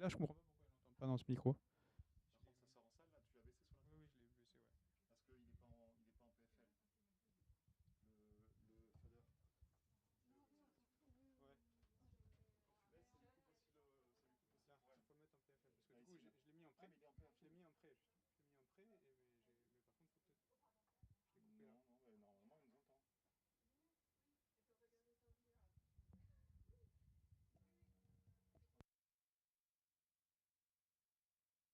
Là, je comprends pas pourquoi elle n'entend pas dans ce micro. Par contre, ça sort en salle là, tu l'as baissé sur la. Oui, oui, je l'ai baissé, ouais. Parce qu'il n'est pas, pas en PFL. Le fader. Ouais. Tu baisses, ça lui coupe aussi le. Là, Ouais. il faut le mettre en PFL. Parce que Ah, du coup, ici, je l'ai mis en prêt. mais il est en PFL. Je l'ai mis en prêt, juste. Je l'ai mis en prêt, mais par contre, faut peut-être. Je l'ai coupé là. Non, mais normalement, il nous entend.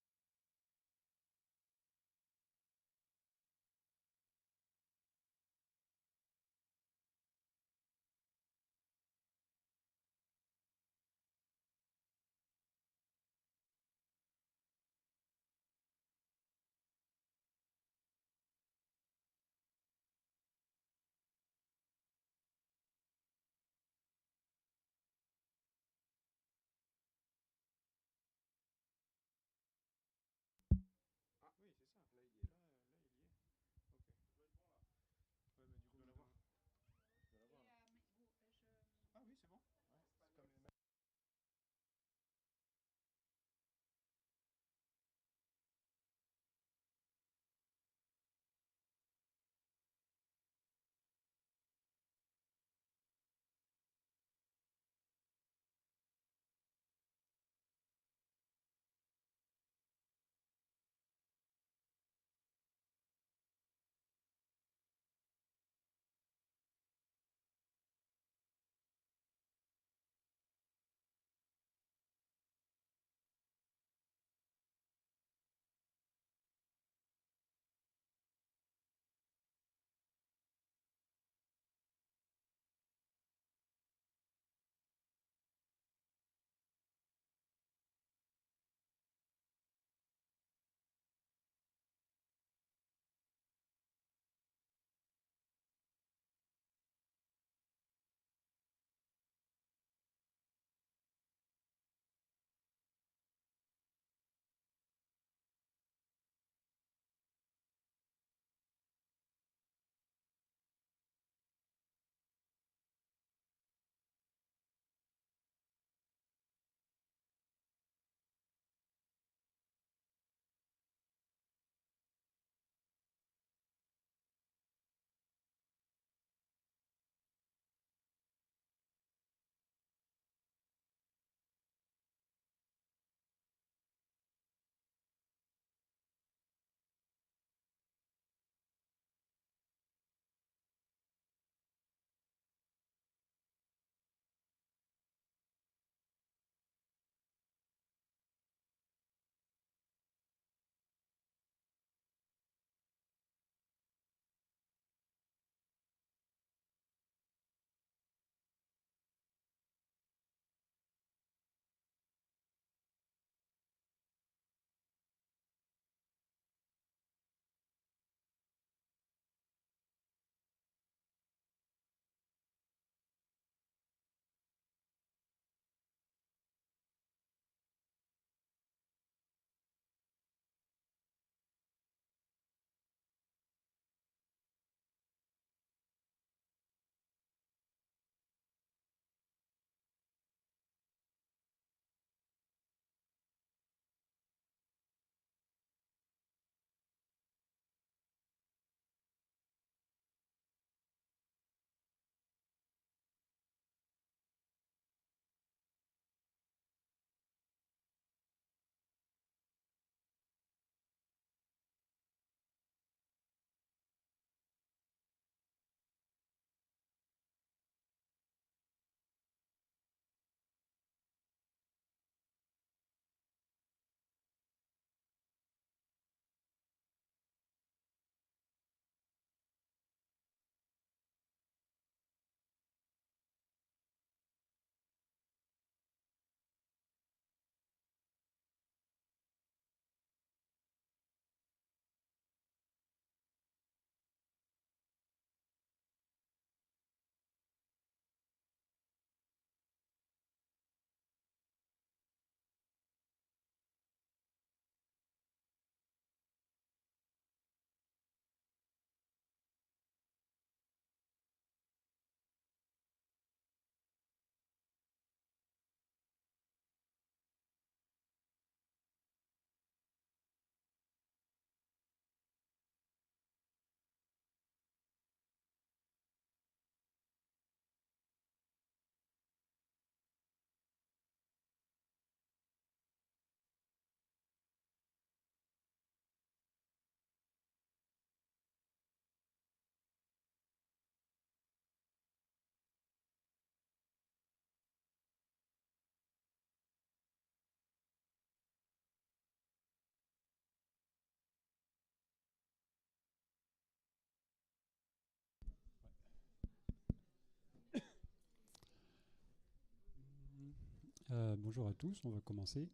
Bonjour à tous, on va commencer.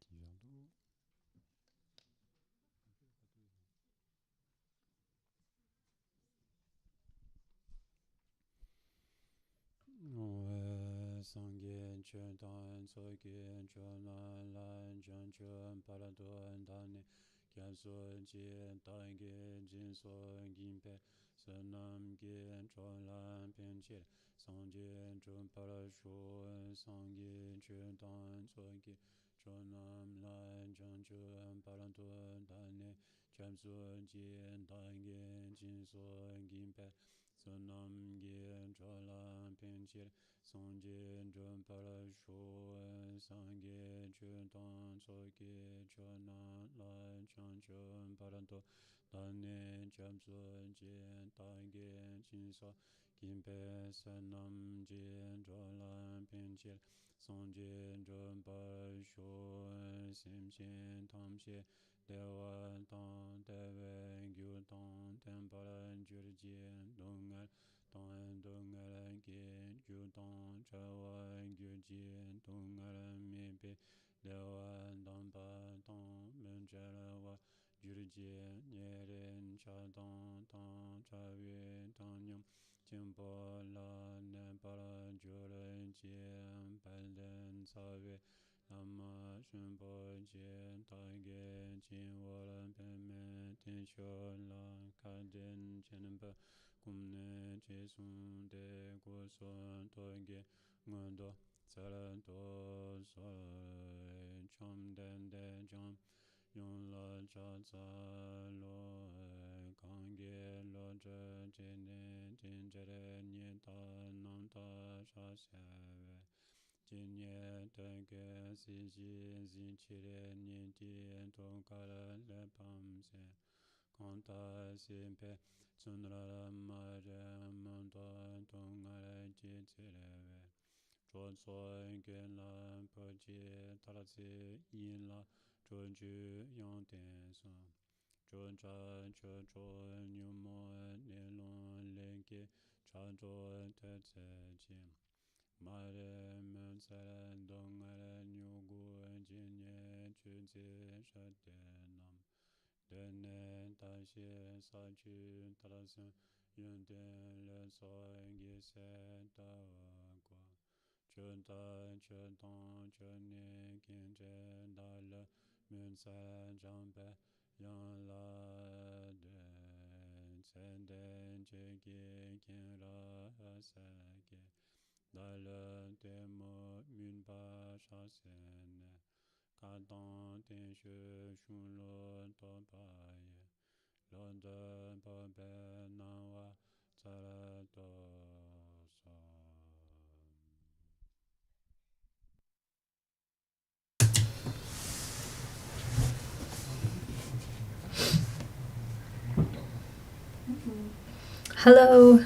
Petit verre d'eau. Sangye chen tan soke chen lan chen chen paradon dane kyan sun jin tange jin sun gimpe sanam gen chon lan pinche sangye chen parashun sangye chen tan soke chonam lan chen chen paradon dane kyan sun jin tange jin sun gimpe sanam gen chon lan pinche Sangye Jun Parashu Sangye Jun Tan Soke Chunan Lan Chan Chun Paranto Dane Chamsun Jin Tangen Jinsa Kimpe Sanam Jin Jolan Pinchil Sangye Jun Parashu Simshin Tamshe Dewa Tan Dewe Gyu Tan Temparan Jurjin Dungal Tong Dungaran Kin Ju Tong Chawan Gyu Jin Dungaran Mipi Dewan Dampa Tong Menjarawa Jurjin Yerin Cha Tong Tong Chawi Tong Nyam Jimpo La Nepara Juran Jin Panden Sawi Lama Shunpo Jin Tangen Jin Waran Peme Tin Shon La Kadin Chenpa Kumne Chesun De Guson Toge Ngondo Saran To Sore Chom Den De Jom Yon La Cha Tsa Lo Kange Lo Je Jene Jin Jere Nye Ta Nam Ta Sha Sewe Jin Ye Tenge Si Ji Zin Chire Nye Dien Tong Kara Le Pam Se Kanta Simpe Sunrara Mare Manta Tongare Jitsireve Chon Soy Genla Poji Tarasi Yinla Chon Ju Yang Ten Son Chon Cha Chon Chon Nyumo Nilon Lenki Chan Chon Tetse Jim Mare Mensare Dongare Nyugu Jinye Chunzi Shatenam Dene Tashi Sachi Tarasan Yunten Le Soy Gise Tawa Chunta Chutan Chuni Kinche Dala Munsa Jampe Yang La Den Senden Cheki Kinra Sake Dala Temo Munpa Shasene Katan Ten Shu Shun Lo Topaye London Pobe Nawa Tsaratoso. Hello.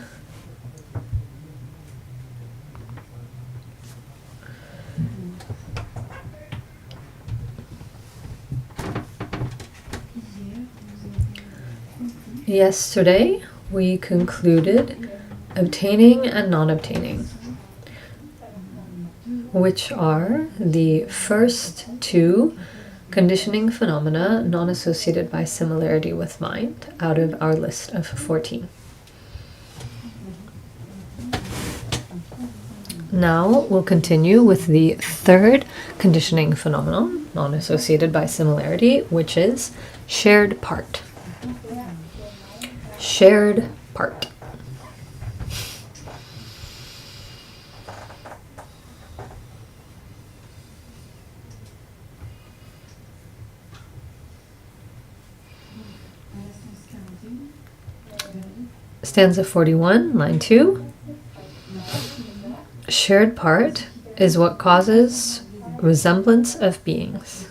Yesterday, we concluded obtaining and non-obtaining, which are the first two conditioning phenomena non-associated by similarity with mind out of our list of 14. Now we'll continue with the third conditioning phenomenon non-associated by similarity, which is shared part. Shared part. Stanza 41, line 2. Shared part is what causes resemblance of beings.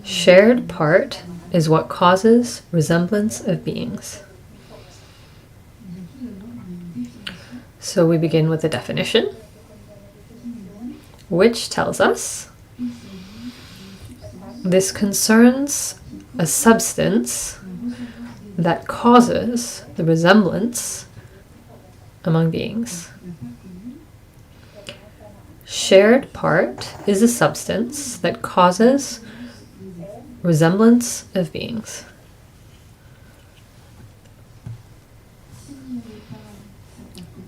Shared part is what causes resemblance of beings. So we begin with a definition, which tells us this concerns a substance that causes the resemblance among beings. Shared part is a substance that causes resemblance of beings.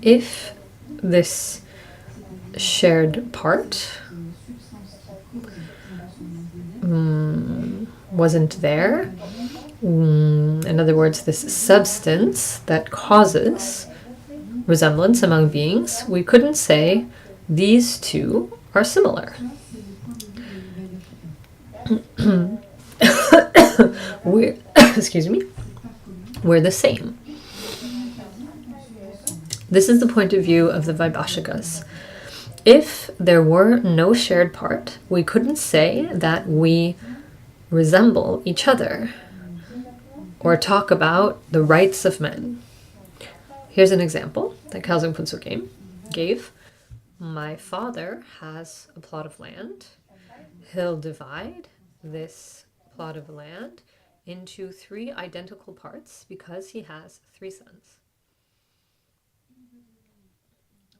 If this shared part wasn't there, in other words, this substance that causes resemblance among beings, we couldn't say these two are similar. Excuse me, we're the same. This is the point of view of the Vaibhashikas. If there were no shared part, we couldn't say that we resemble each other or talk about the rights of men. Here's an example that Khelzang Puntso gave. My father has a plot of land. He'll divide this plot of land into 3 identical parts because he has 3 sons.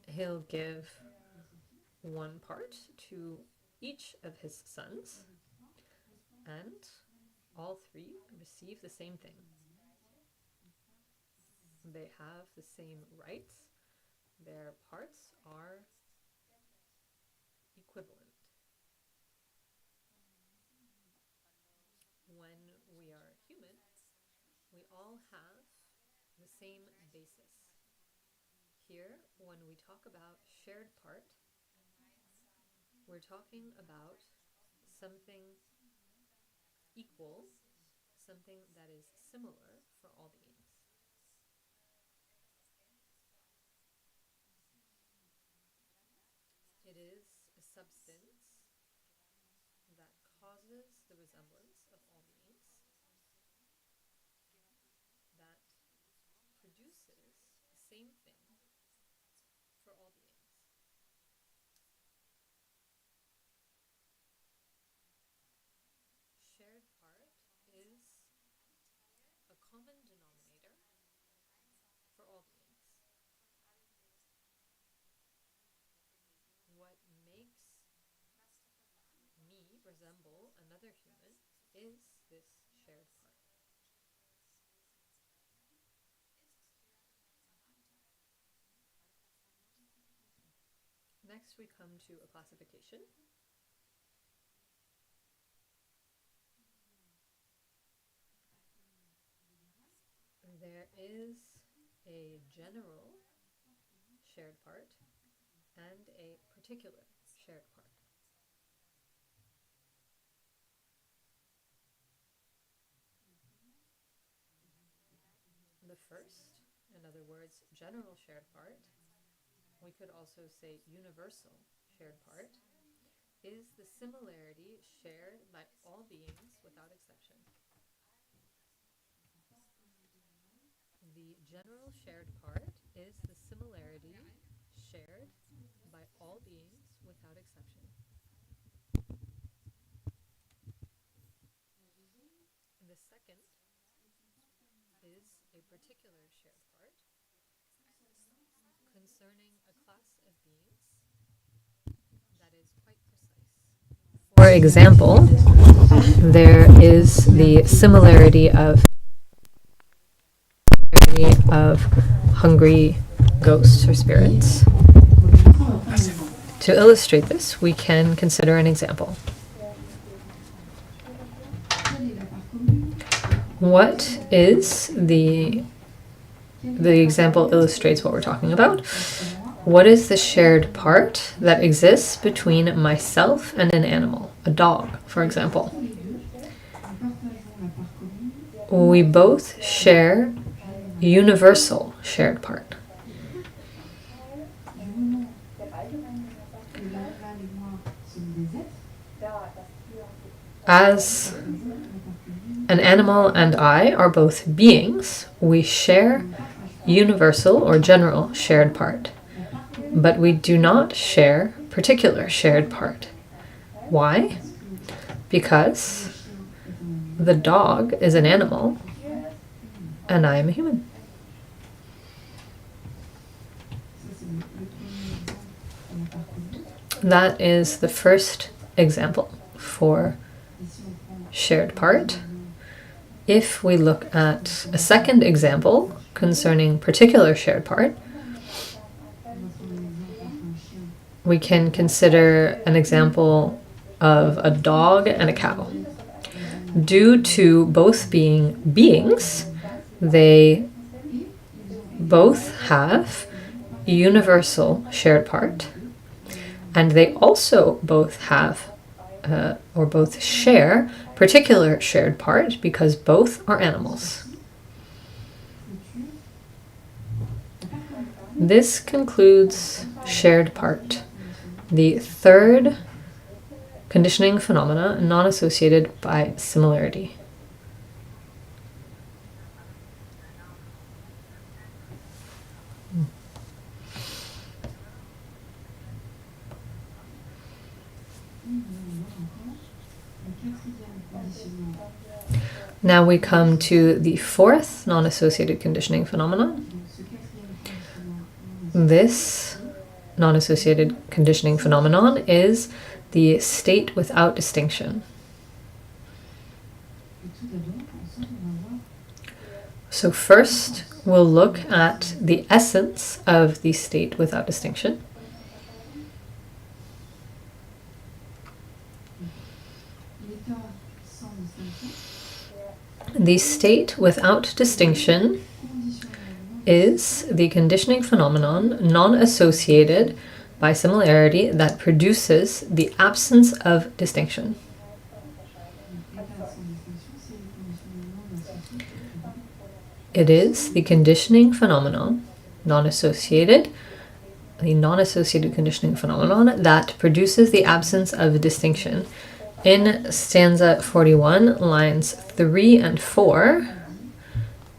He'll give one part to each of his sons, and all 3 receive the same thing. They have the same rights. Their parts are equivalent. When we are human, we all have the same basis. Here, when we talk about shared part, we're talking about something equal, something that is similar for all beings. It is a substance that causes the resemblance of all beings, that produces the same thing for all beings. Shared part is a common denominator for all beings. What makes me resemble another human is this shared part. Next, we come to a classification. There is a general shared part and a particular shared part. The first, in other words, general shared part, we could also say universal shared part, is the similarity shared by all beings without exception. The general shared part is the similarity shared by all beings without exception. The second is a particular shared part concerning a class of beings that is quite precise. For example, there is the similarity of hungry ghosts or spirits. To illustrate this, we can consider an example. What is the example illustrates what we're talking about. What is the shared part that exists between myself and an animal, a dog, for example? We both share universal shared part. As an animal and I are both beings, we share universal or general shared part, but we do not share particular shared part. Why? Because the dog is an animal and I am a human. That is the first example for shared part. If we look at a second example concerning particular shared part, we can consider an example of a dog and a cow. Due to both being beings, they both have universal shared part, and they also both have or both share particular shared part because both are animals. This concludes shared part, the third conditioning phenomena non-associated by similarity. Now we come to the fourth non-associated conditioning phenomenon. This non-associated conditioning phenomenon is the state without distinction. So first, we'll look at the essence of the state without distinction. The state without distinction is the conditioning phenomenon non-associated by similarity that produces the absence of distinction. It is the conditioning phenomenon the non-associated conditioning phenomenon that produces the absence of distinction. In stanza 41, lines 3 and 4,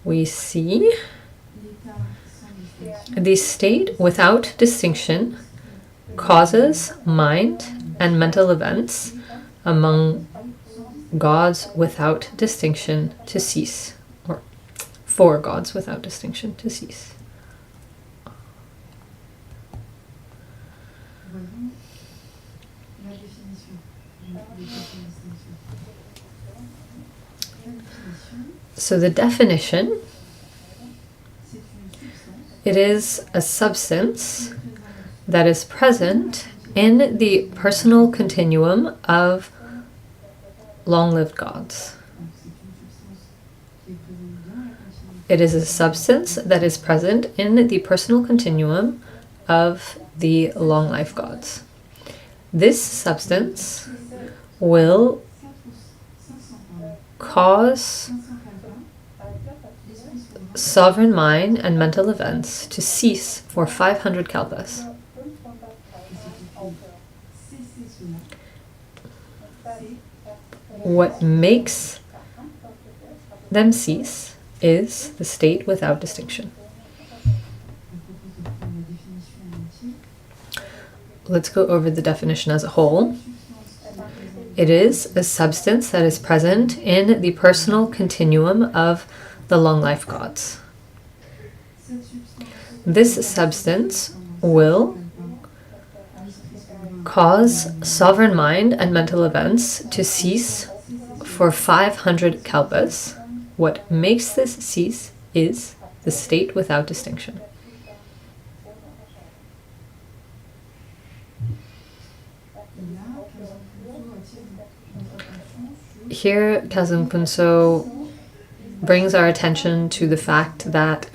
we see the state without distinction causes mind and mental events among gods without distinction to cease, or for gods without distinction to cease. So the definition, it is a substance that is present in the personal continuum of long-lived gods. It is a substance that is present in the personal continuum of the long-life gods. This substance will cause sovereign mind and mental events to cease for 500 kalpas. What makes them cease is the state without distinction. Let's go over the definition as a whole. It is a substance that is present in the personal continuum of the long-life gods. This substance will cause sovereign mind and mental events to cease for 500 kalpas. What makes this cease is the state without distinction. Here, Khelzang Puntso brings our attention to the fact that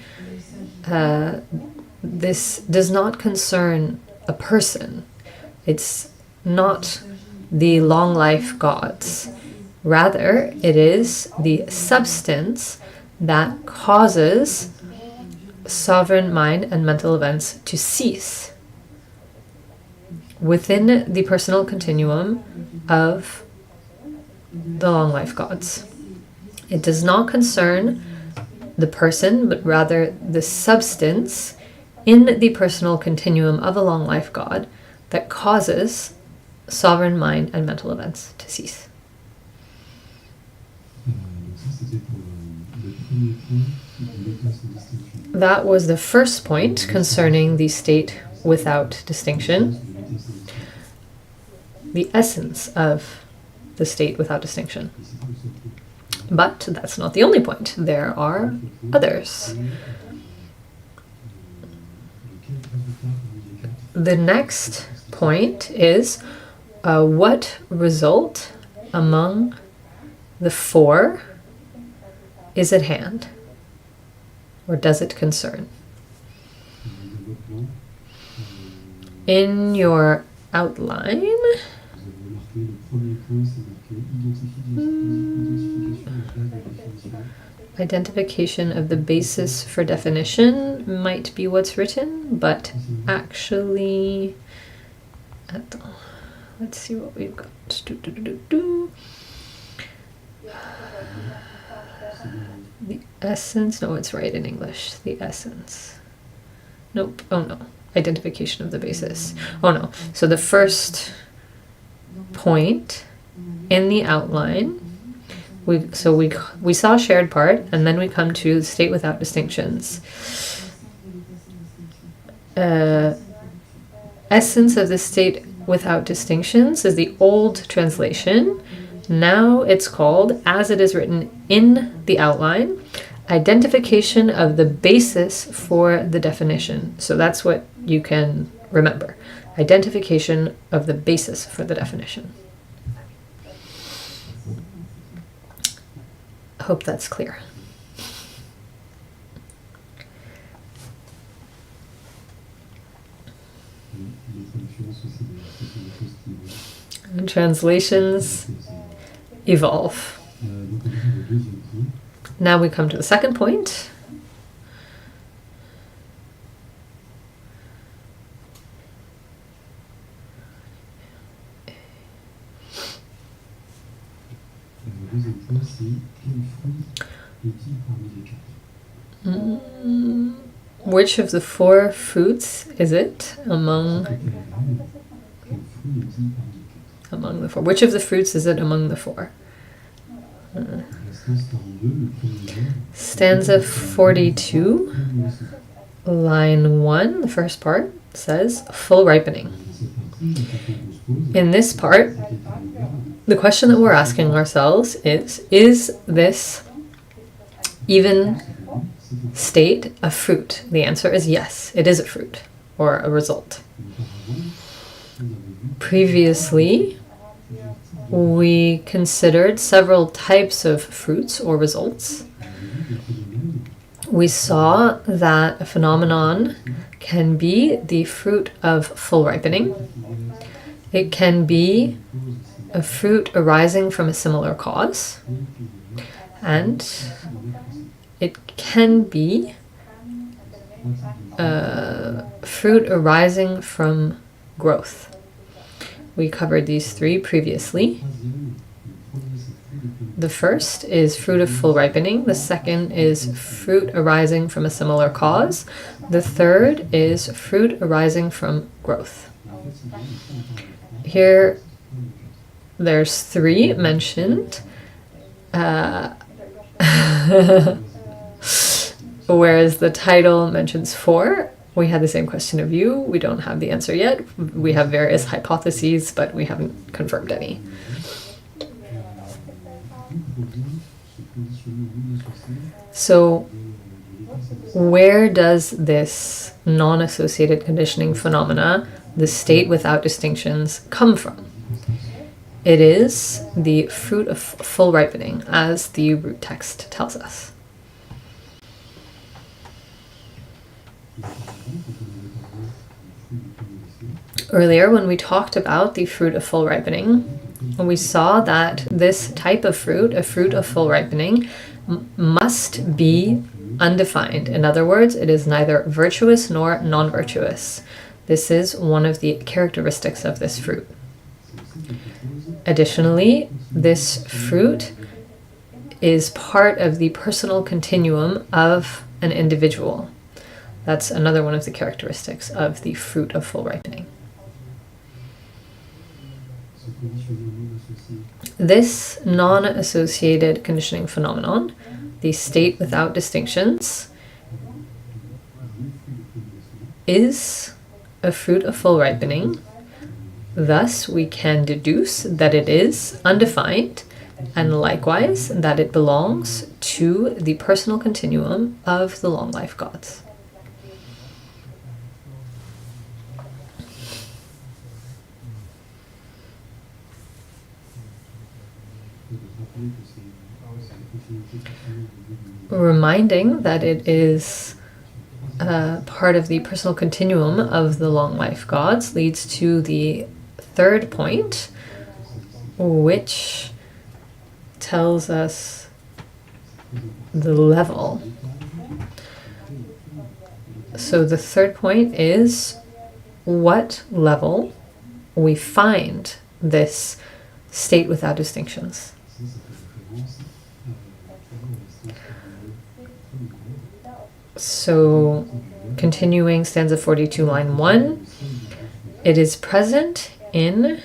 this does not concern a person. It's not the long life gods. Rather, it is the substance that causes sovereign mind and mental events to cease within the personal continuum of the long life gods. It does not concern the person, but rather the substance in the personal continuum of a long life god that causes sovereign mind and mental events to cease. That was the first point concerning the state without distinction, the essence of the state without distinction. But that's not the only point. There are others. The next point is what result among the four is at hand, or does it concern? In your outline, identification of the basis for definition might be what's written, but actually, let's see what we've got. The essence, no, it's right in English. The essence. Nope, oh no. Identification of the basis. Oh no. So the first point in the outline, we saw shared part, and then we come to state without distinctions. Essence of the state without distinctions is the old translation. Now it's called, as it is written in the outline, identification of the basis for the definition. So that's what you can remember. Identification of the basis for the definition. I hope that's clear. And translations evolve. Now we come to the second point. Which of the four fruits is it among the four? Which of the fruits is it among the four? Stanza 42, line 1, the first part says full ripening. In this part, the question that we're asking ourselves is this even state a fruit? The answer is yes, it is a fruit or a result. Previously, we considered several types of fruits or results. We saw that a phenomenon can be the fruit of full ripening. It can be a fruit arising from a similar cause. And it can be fruit arising from growth. We covered these three previously. The first is fruit of full ripening. The second is fruit arising from a similar cause. The third is fruit arising from growth. Here, there's three mentioned, whereas the title mentions four. We had the same question of you. We don't have the answer yet. We have various hypotheses, but we haven't confirmed any. So, where does this non-associated conditioning phenomena, the state without distinctions, come from? It is the fruit of full ripening, as the root text tells us. Earlier, when we talked about the fruit of full ripening, we saw that this type of fruit, a fruit of full ripening, must be undefined. In other words, it is neither virtuous nor non-virtuous. This is one of the characteristics of this fruit. Additionally, this fruit is part of the personal continuum of an individual. That's another one of the characteristics of the fruit of full ripening. This non-associated conditioning phenomenon, the state without distinctions, is a fruit of full ripening. Thus, we can deduce that it is undefined, and likewise that it belongs to the personal continuum of the long life gods. Reminding that it is part of the personal continuum of the long life gods leads to the third point, which tells us the level. So the third point is what level we find this state without distinctions. So, continuing stanza 42, line 1, it is present in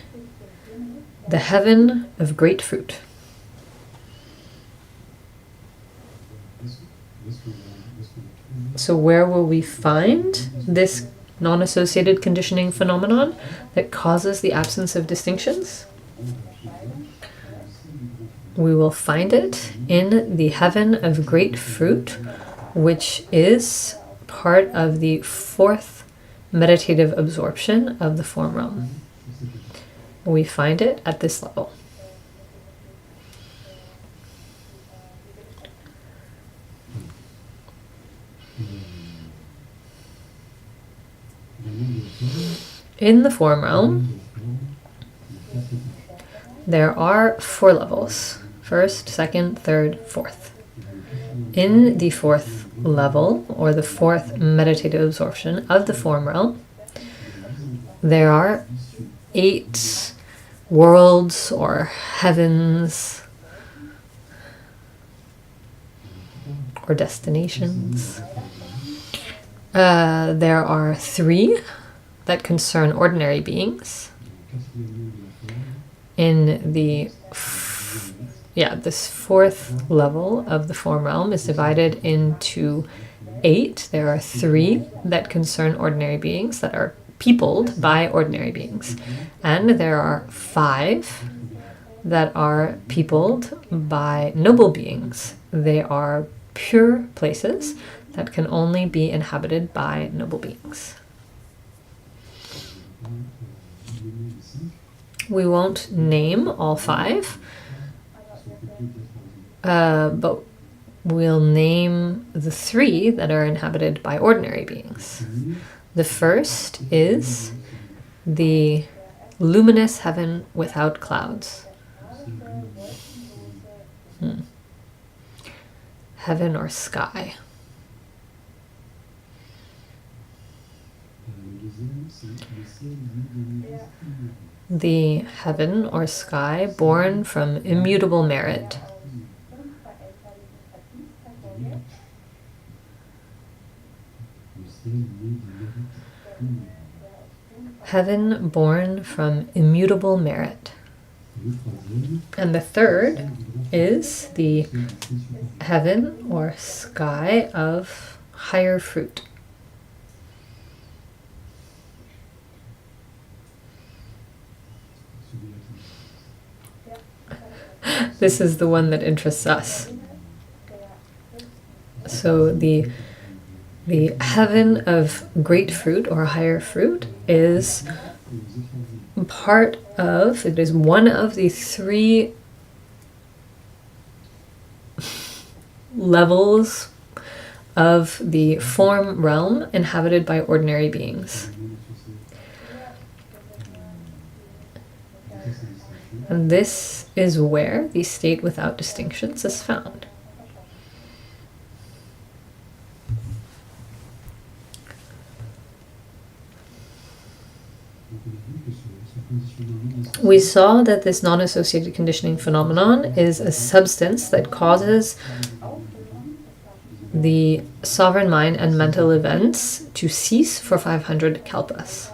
the heaven of great fruit. So where will we find this non-associated conditioning phenomenon that causes the absence of distinctions? We will find it in the heaven of great fruit, which is part of the fourth meditative absorption of the form realm. We find it at this level. In the form realm, there are 4 levels. First, second, third, fourth. In the fourth level, or the fourth meditative absorption of the form realm, there are 8 worlds or heavens or destinations. There are 3 that concern ordinary beings. In the this fourth level of the form realm is divided into 8. There are 3 that concern ordinary beings, that are peopled by ordinary beings. And there are 5 that are peopled by noble beings. They are pure places that can only be inhabited by noble beings. We won't name all 5, but we'll name the 3 that are inhabited by ordinary beings. The first is the luminous heaven without clouds. Heaven or sky. The heaven or sky born from immutable merit. Heaven born from immutable merit. And the third is the heaven or sky of higher fruit. This is the one that interests us. So the heaven of great fruit or higher fruit is it is one of the 3 levels of the form realm inhabited by ordinary beings. And this is where the state without distinctions is found. We saw that this non-associated conditioning phenomenon is a substance that causes the sovereign mind and mental events to cease for 500 kalpas.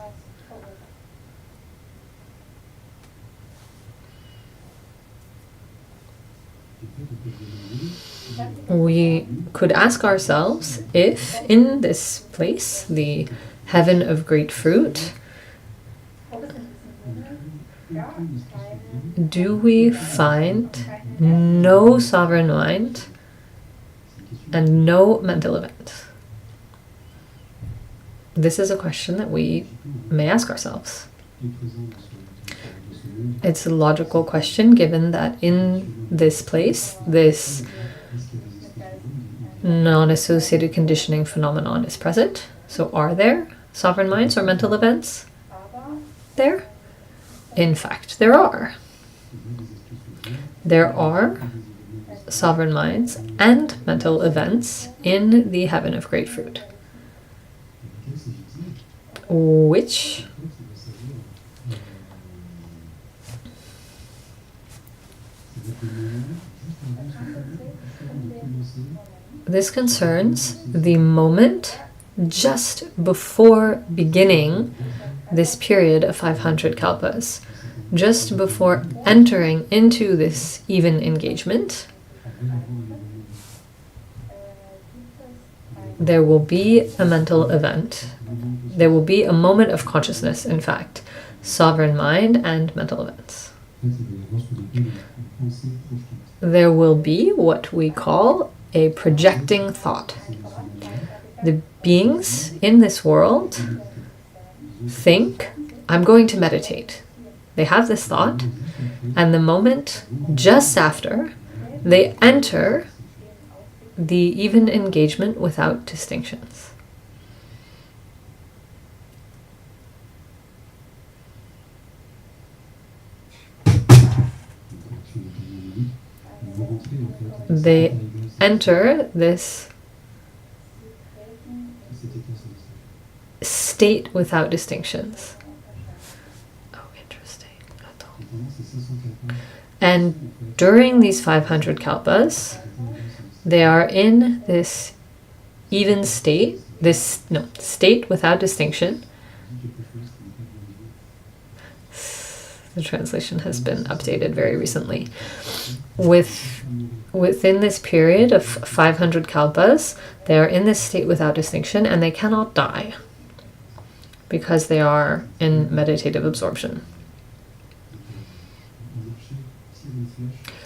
we could ask ourselves if in this place, the heaven of great fruit, do we find no sovereign mind and no mental event? This is a question that we may ask ourselves. It's a logical question given that in this place, this non-associated conditioning phenomenon is present. So are there sovereign minds or mental events there? In fact, there are. There are sovereign minds and mental events in the heaven of great fruit, which this concerns the moment just before beginning this period of 500 kalpas, just before entering into this even engagement. There will be a mental event. There will be a moment of consciousness, in fact, sovereign mind and mental events. There will be what we call a projecting thought. The beings in this world think, I'm going to meditate. They have this thought, and the moment just after, they enter the even engagement without distinctions. They enter this state without distinctions. Oh, interesting. And during these 500 kalpas, they are in this even state, state without distinction. The translation has been updated very recently. Within this period of 500 kalpas, they are in this state without distinction, and they cannot die because they are in meditative absorption.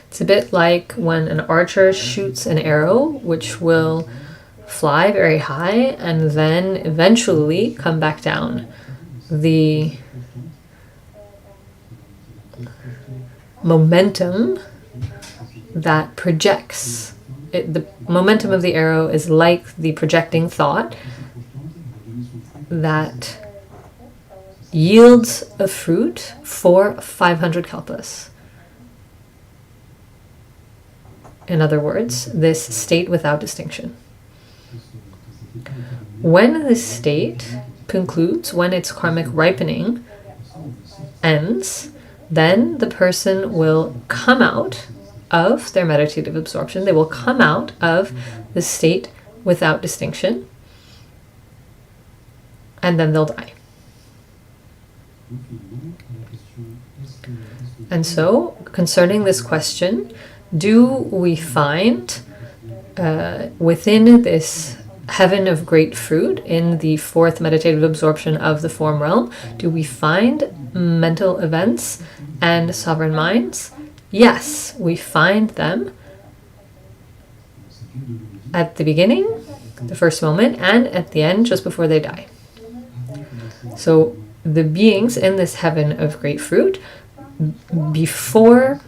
It's a bit like when an archer shoots an arrow, which will fly very high and then eventually come back down. The momentum that projects, the momentum of the arrow is like the projecting thought that yields a fruit for 500 kalpas. In other words, this state without distinction. When this state concludes, when its karmic ripening ends, then the person will come out of their meditative absorption. They will come out of the state without distinction, and then they'll die. And so, concerning this question, do we find within this heaven of great fruit, in the fourth meditative absorption of the form realm, do we find mental events and sovereign minds? Yes, we find them at the beginning, the first moment, and at the end, just before they die. So the beings in this heaven of great fruit, before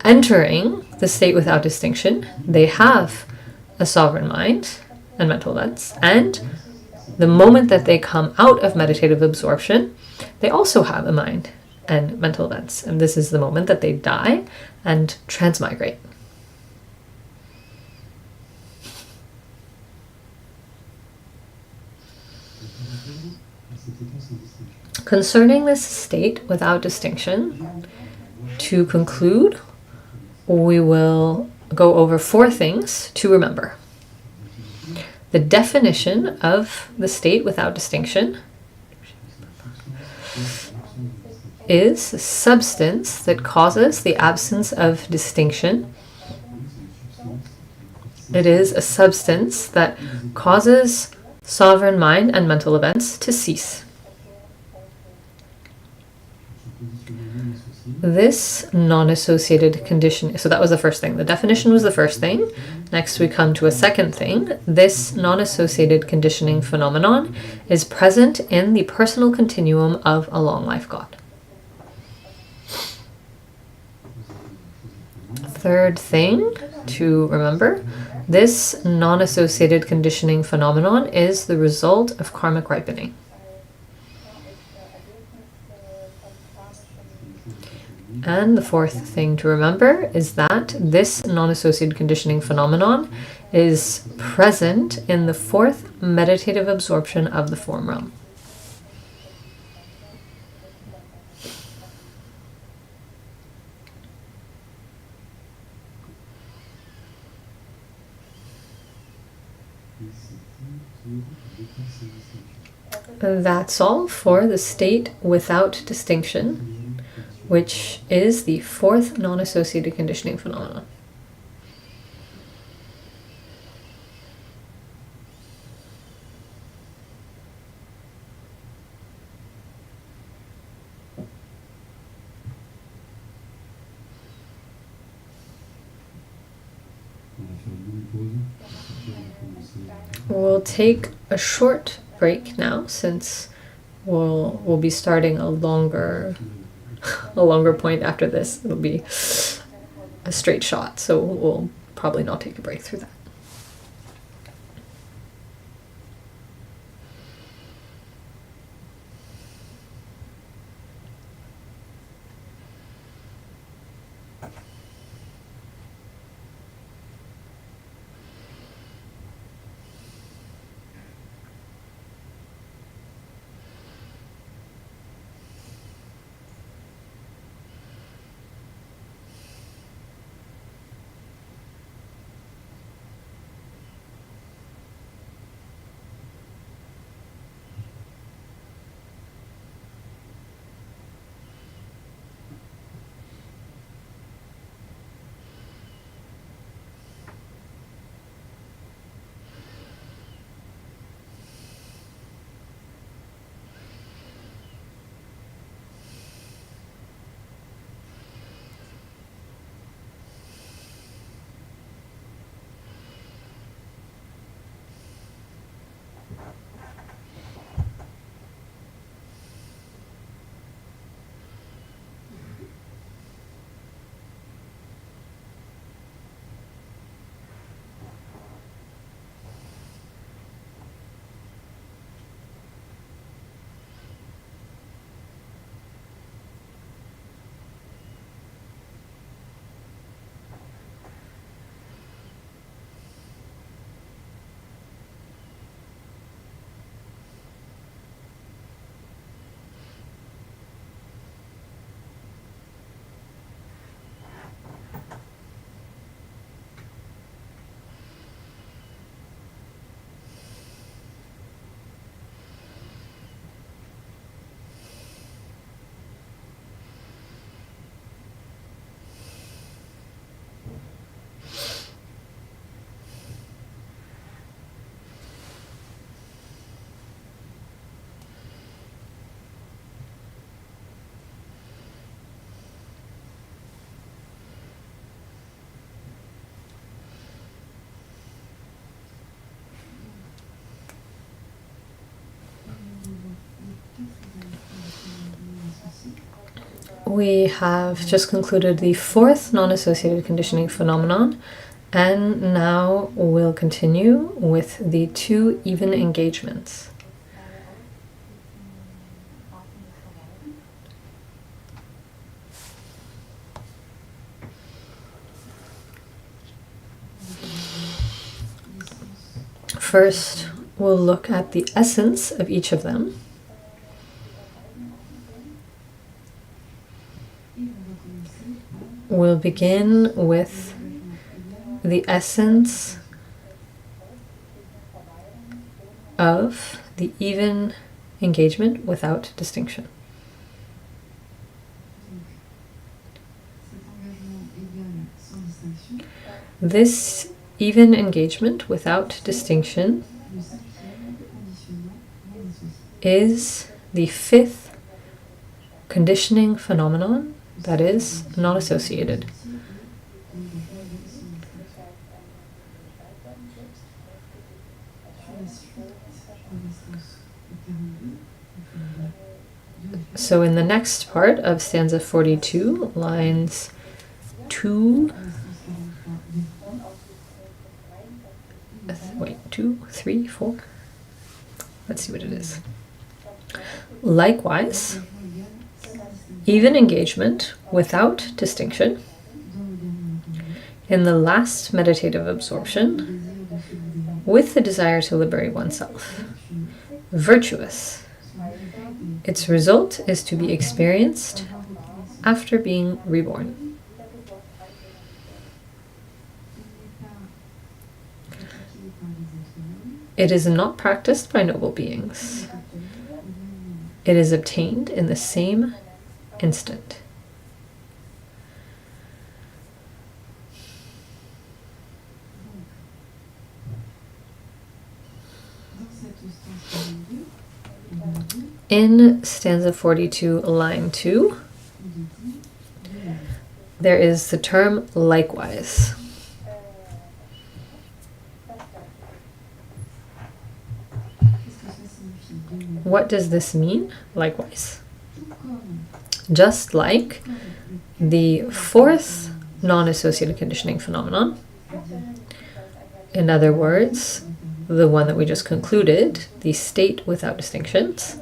entering the state without distinction, they have a sovereign mind and mental events, and the moment that they come out of meditative absorption, they also have a mind and mental events, and this is the moment that they die and transmigrate. Concerning this state without distinction, to conclude, we will go over 4 things to remember. The definition of the state without distinction is a substance that causes the absence of distinction It is a substance that causes sovereign mind and mental events to cease. This non-associated condition, so that was the first thing. The definition was the first thing. Next we come to a second thing. This non-associated conditioning phenomenon is present in the personal continuum of a long life God. Third thing to remember, this non-associated conditioning phenomenon is the result of karmic ripening. And the fourth thing to remember is that this non-associated conditioning phenomenon is present in the fourth meditative absorption of the form realm. That's all for the state without distinction, which is the fourth non-associated conditioning phenomenon. We'll take a short break now, since we'll be starting a longer point after this. It'll be a straight shot, so we'll probably not take a break through that. We have just concluded the fourth non-associated conditioning phenomenon, and now we'll continue with the two even engagements. First, we'll look at the essence of each of them. We'll begin with the essence of the even engagement without distinction. This even engagement without distinction is the fifth conditioning phenomenon that is not associated. So in the next part of stanza 42, lines 2, 3, 4. Let's see what it is. Likewise, even engagement without distinction in the last meditative absorption with the desire to liberate oneself. Virtuous. Its result is to be experienced after being reborn. It is not practiced by noble beings. It is obtained in the same instant. In stanza 42, line 2, there is the term likewise. What does this mean? Likewise. Just like the fourth non-associated conditioning phenomenon, in other words, the one that we just concluded, the state without distinctions,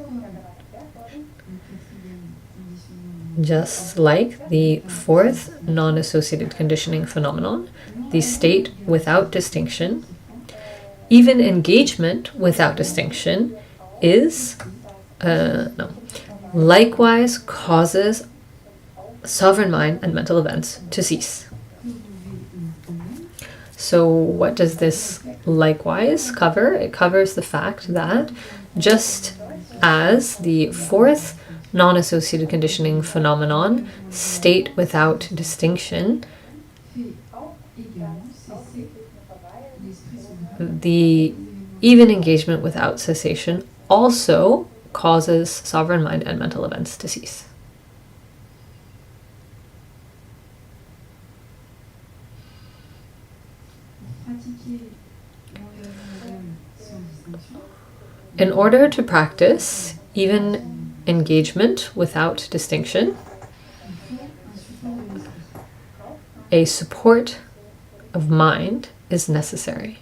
just like the fourth non-associated conditioning phenomenon, the state without distinction, even engagement without distinction is, likewise causes sovereign mind and mental events to cease. So what does this likewise cover? It covers the fact that just as the fourth non-associated conditioning phenomenon, state without distinction, the even engagement without cessation also causes sovereign mind and mental events to cease. In order to practice even engagement without distinction, a support of mind is necessary.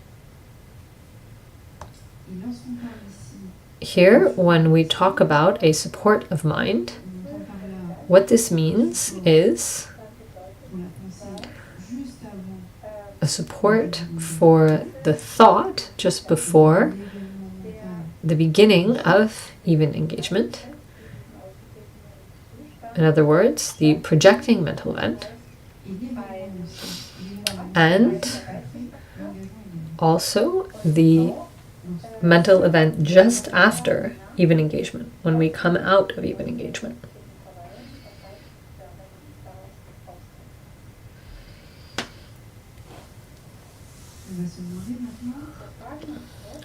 Here, when we talk about a support of mind, what this means is a support for the thought just before the beginning of even engagement. In other words, the projecting mental event, and also the mental event just after even engagement, when we come out of even engagement.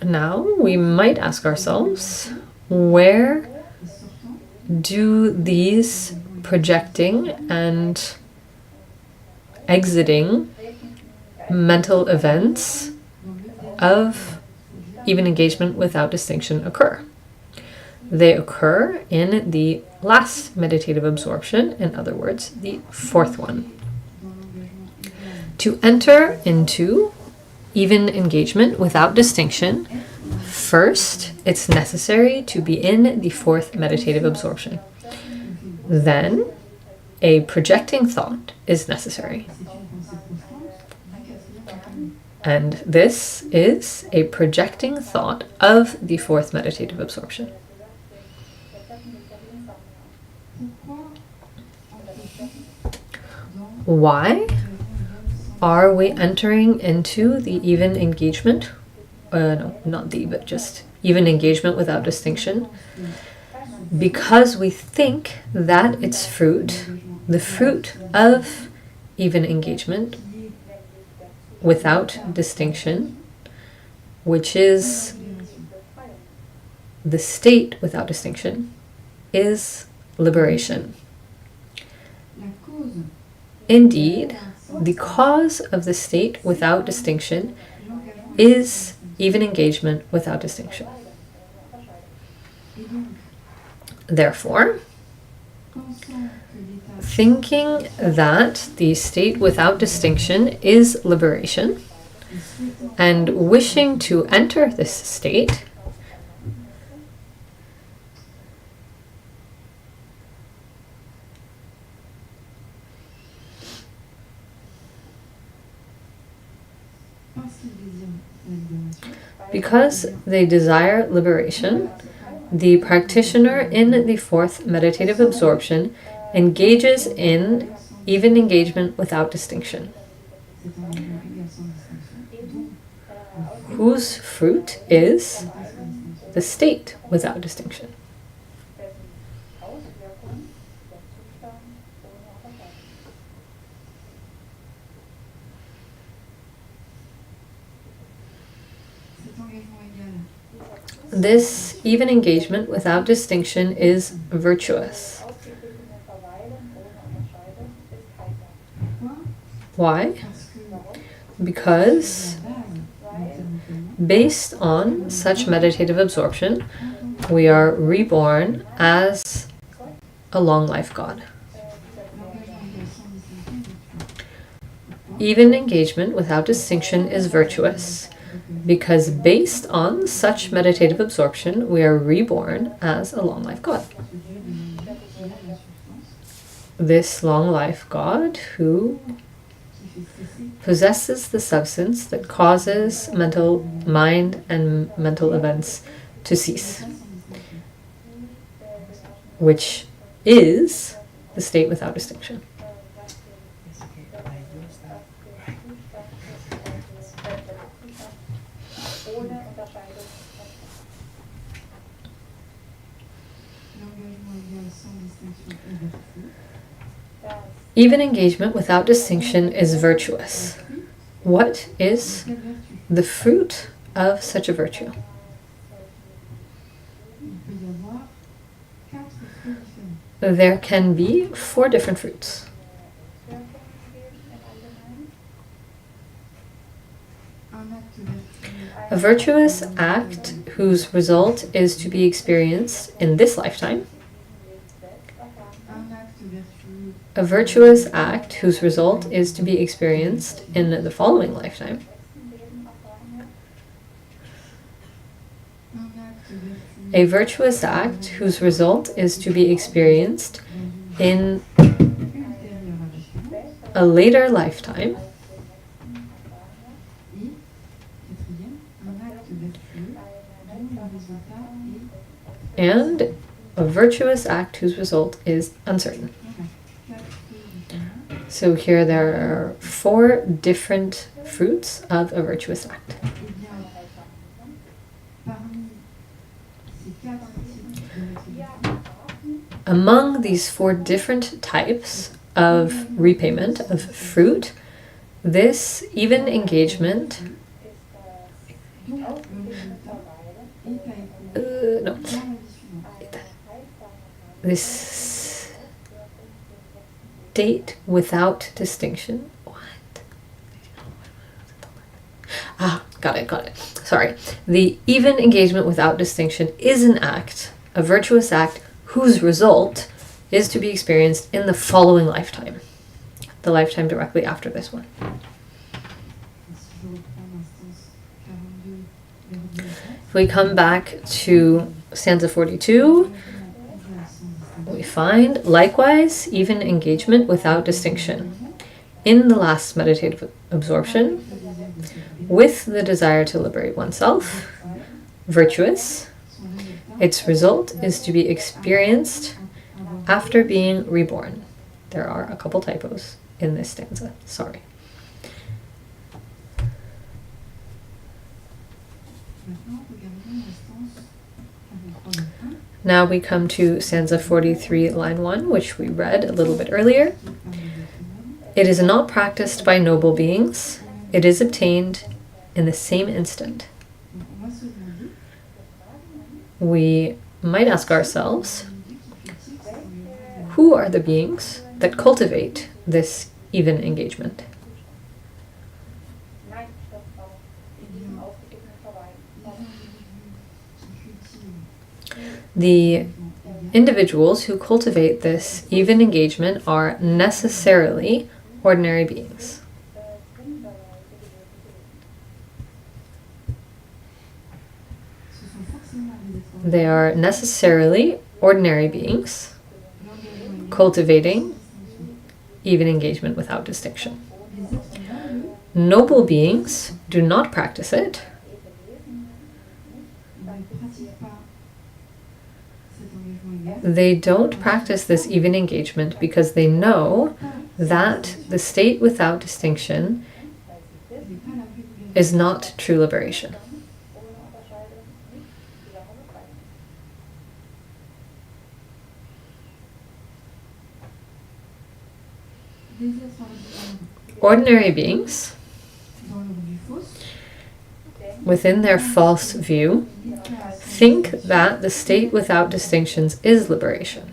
Now, we might ask ourselves, where do these projecting and exiting mental events of even engagement without distinction occur? They occur in the last meditative absorption, in other words, the fourth one. To enter into even engagement without distinction, first, it's necessary to be in the fourth meditative absorption. Then, a projecting thought is necessary. And this is a projecting thought of the fourth meditative absorption. Why are we entering into the even engagement? No, not the, but just even engagement without distinction. Because we think that its fruit, the fruit of even engagement without distinction, which is the state without distinction, is liberation. Indeed, the cause of the state without distinction is even engagement without distinction. Therefore, thinking that the state without distinction is liberation, and wishing to enter this state, because they desire liberation, the practitioner in the fourth meditative absorption engages in even engagement without distinction, whose fruit is the state without distinction. This even engagement without distinction is virtuous. Why? Because based on such meditative absorption, we are reborn as a long life God. Even engagement without distinction is virtuous, because based on such meditative absorption, we are reborn as a long life God. This long life God who possesses the substance that causes mind and mental events to cease, which is the state without distinction. Even engagement without distinction is virtuous. What is the fruit of such a virtue? There can be 4 different fruits. A virtuous act whose result is to be experienced in this lifetime. A virtuous act whose result is to be experienced in the following lifetime. A virtuous act whose result is to be experienced in a later lifetime. And a virtuous act whose result is uncertain. So here there are 4 different fruits of a virtuous act. Among these 4 different types of repayment, of fruit, this even engagement, this state without distinction. Got it. Sorry. The even engagement without distinction is an act, a virtuous act, whose result is to be experienced in the following lifetime, the lifetime directly after this one. If we come back to stanza 42, we find, likewise, even engagement without distinction. In the last meditative absorption, with the desire to liberate oneself, virtuous, its result is to be experienced after being reborn. There are a couple typos in this stanza, sorry. Now we come to stanza 43, line 1, which we read a little bit earlier. It is not practiced by noble beings. it is obtained in the same instant. We might ask ourselves, who are the beings that cultivate this even engagement? The individuals who cultivate this even engagement are necessarily ordinary beings. They are necessarily ordinary beings cultivating even engagement without distinction. Noble beings do not practice it. They don't practice this even engagement because they know that the state without distinction is not true liberation. Ordinary beings, within their false view, think that the state without distinctions is liberation.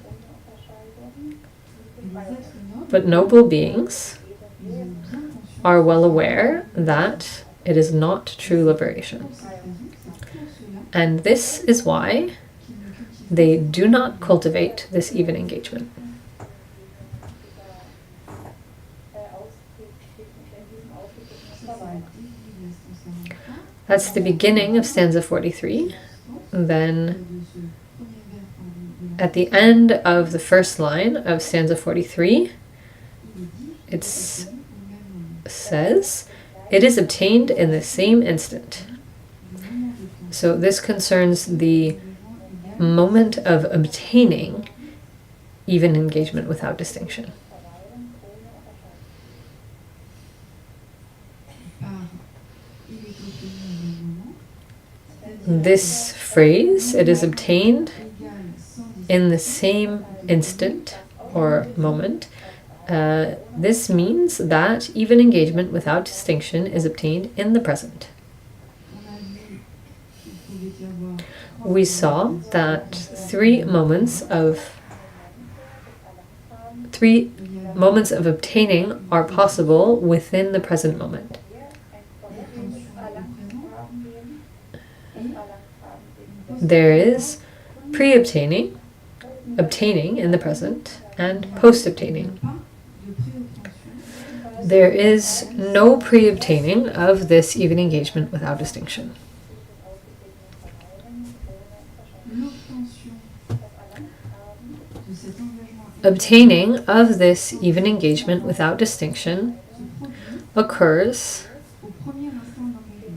But noble beings are well aware that it is not true liberation. And this is why they do not cultivate this even engagement. That's the beginning of stanza 43. Then at the end of the first line of stanza 43, it says, it is obtained in the same instant. So this concerns the moment of obtaining even engagement without distinction. This phrase, it is obtained in the same instant or moment, this means that even engagement without distinction is obtained in the present. We saw that three moments of obtaining are possible within the present moment. There is pre-obtaining, obtaining in the present, and post-obtaining. There is no pre-obtaining of this even engagement without distinction. Obtaining of this even engagement without distinction occurs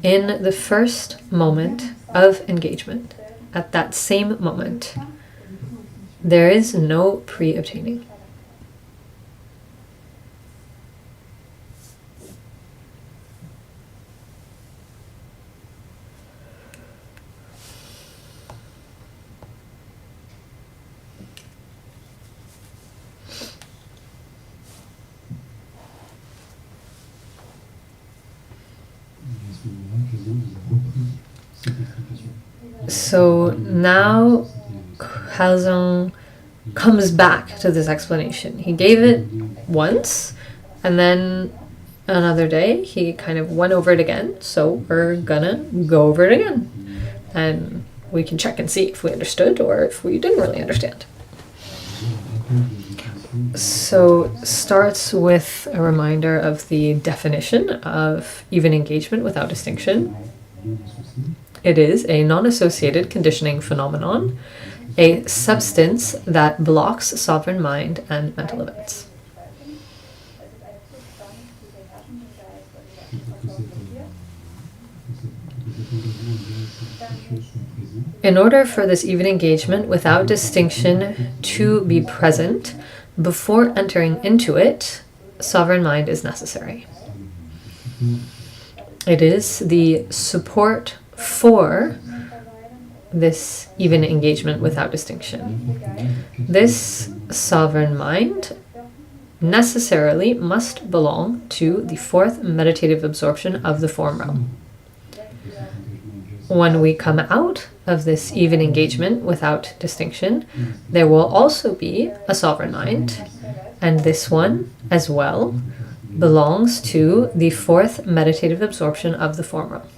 in the first moment of engagement. At that same moment, there is no pre-obtaining. So now Khelzang comes back to this explanation. He gave it once, and then another day he kind of went over it again. So we're gonna go over it again. And we can check and see if we understood or if we didn't really understand. So starts with a reminder of the definition of even engagement without distinction. It is a non-associated conditioning phenomenon, a substance that blocks sovereign mind and mental events. In order for this even engagement without distinction to be present, before entering into it, sovereign mind is necessary. It is the support for this even engagement without distinction. This sovereign mind necessarily must belong to the fourth meditative absorption of the form realm. When we come out of this even engagement without distinction, there will also be a sovereign mind, and this one as well belongs to the fourth meditative absorption of the form realm.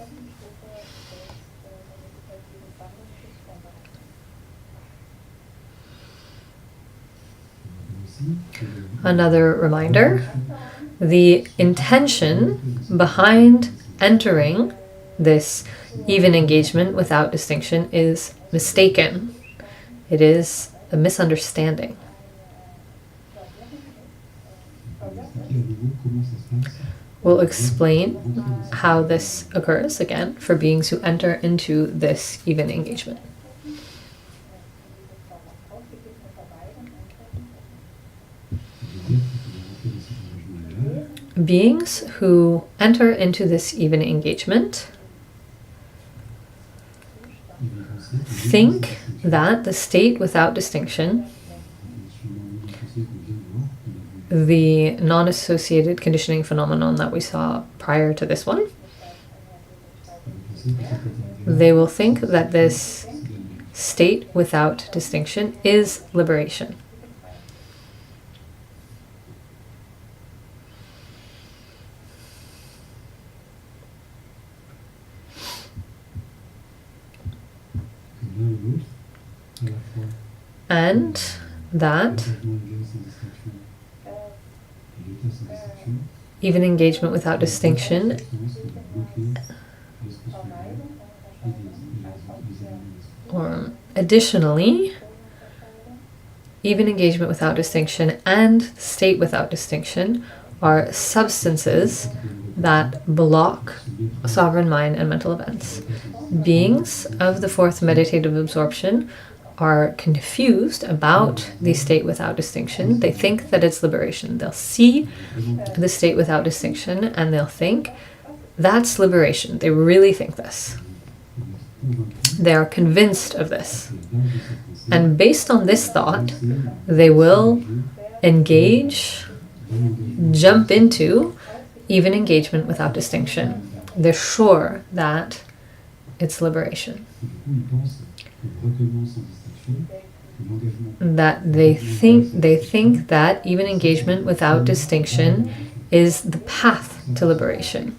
Another reminder, the intention behind entering this even engagement without distinction is mistaken. It is a misunderstanding. We'll explain how this occurs again for beings who enter into this even engagement. Beings who enter into this even engagement think that the state without distinction, the non-associated conditioning phenomenon that we saw prior to this one, they will think that this state without distinction is liberation. And that even engagement without distinction or additionally, even engagement without distinction and state without distinction are substances that block sovereign mind and mental events. Beings of the fourth meditative absorption are confused about the state without distinction. They think that it's liberation. They'll see the state without distinction and they'll think that's liberation. They really think this. They are convinced of this. And based on this thought, they will engage, jump into even engagement without distinction. They're sure that it's liberation. That they think that even engagement without distinction is the path to liberation.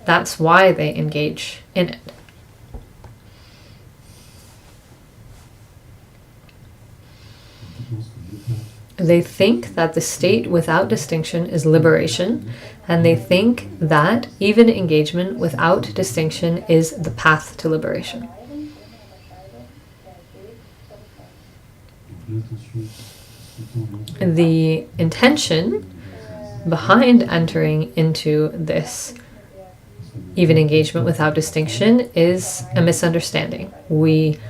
That's why they engage in it. They think that the state without distinction is liberation, and they think that even engagement without distinction is the path to liberation. The intention behind entering into this even engagement without distinction is a misunderstanding. We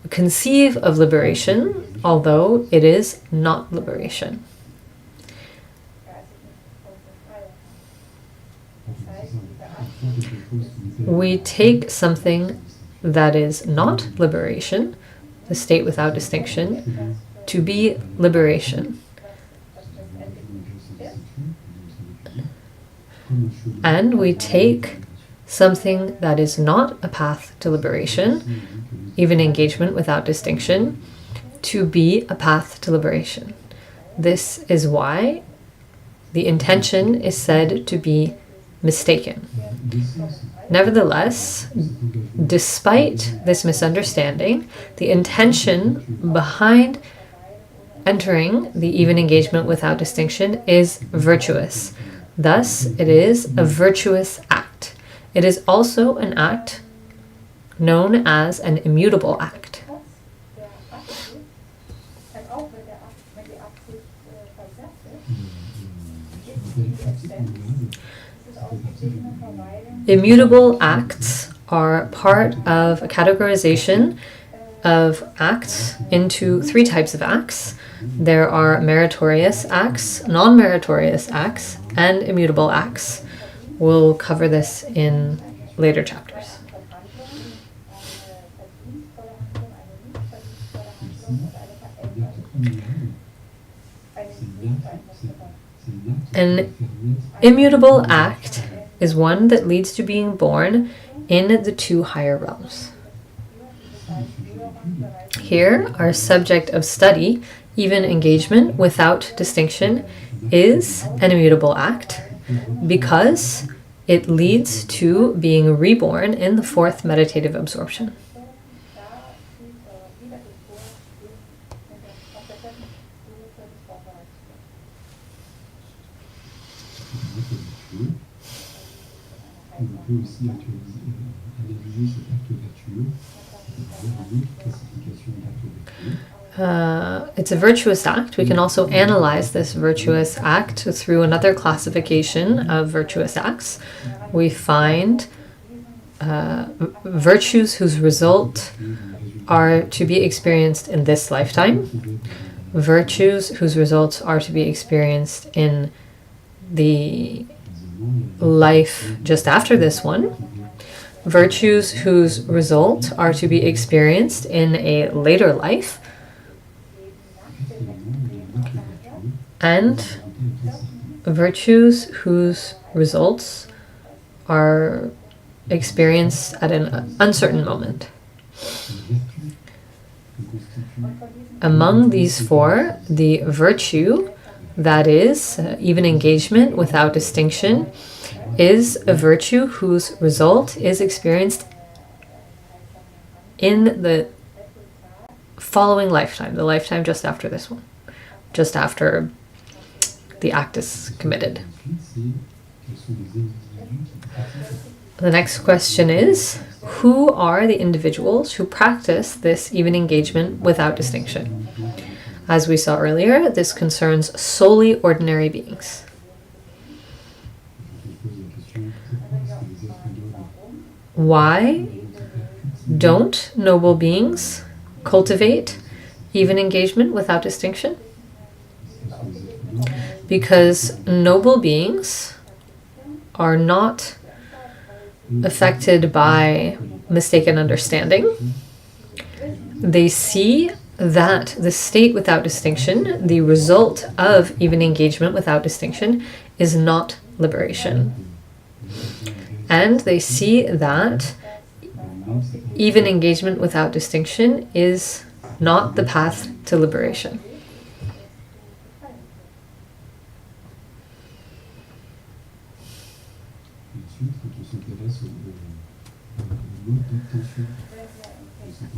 conceive of liberation, although it is not liberation. We take something that is not liberation, the state without distinction, to be liberation. And we take something that is not a path to liberation, even engagement without distinction, to be a path to liberation. This is why the intention is said to be mistaken. Nevertheless, despite this misunderstanding, the intention behind entering the even engagement without distinction is virtuous. Thus, it is a virtuous act. It is also an act known as an immutable act. Immutable acts are part of a categorization of acts into three types of acts. There are meritorious acts, non-meritorious acts, and immutable acts. We'll cover this in later chapters. An immutable act is one that leads to being born in the two higher realms. Here, our subject of study, even engagement without distinction, is an immutable act because it leads to being reborn in the fourth meditative absorption. On peut aussi analyser cet acte vertueux dans une autre classification d'actes vertueux. It's a virtuous act. We can also analyze this virtuous act through another classification of virtuous acts. We find virtues whose result are to be experienced in this lifetime, virtues whose results are to be experienced in the life just after this one, virtues whose result are to be experienced in a later life, and virtues whose results are experienced at an uncertain moment. Among these four, the virtue, that is, even engagement without distinction, is a virtue whose result is experienced in the following lifetime, the lifetime just after this one, just after the act is committed. The next question is, who are the individuals who practice this even engagement without distinction? As we saw earlier, this concerns solely ordinary beings. Why don't noble beings cultivate even engagement without distinction? Because noble beings are not affected by mistaken understanding. They see that the state without distinction, the result of even engagement without distinction, is not liberation. And they see that even engagement without distinction is not the path to liberation.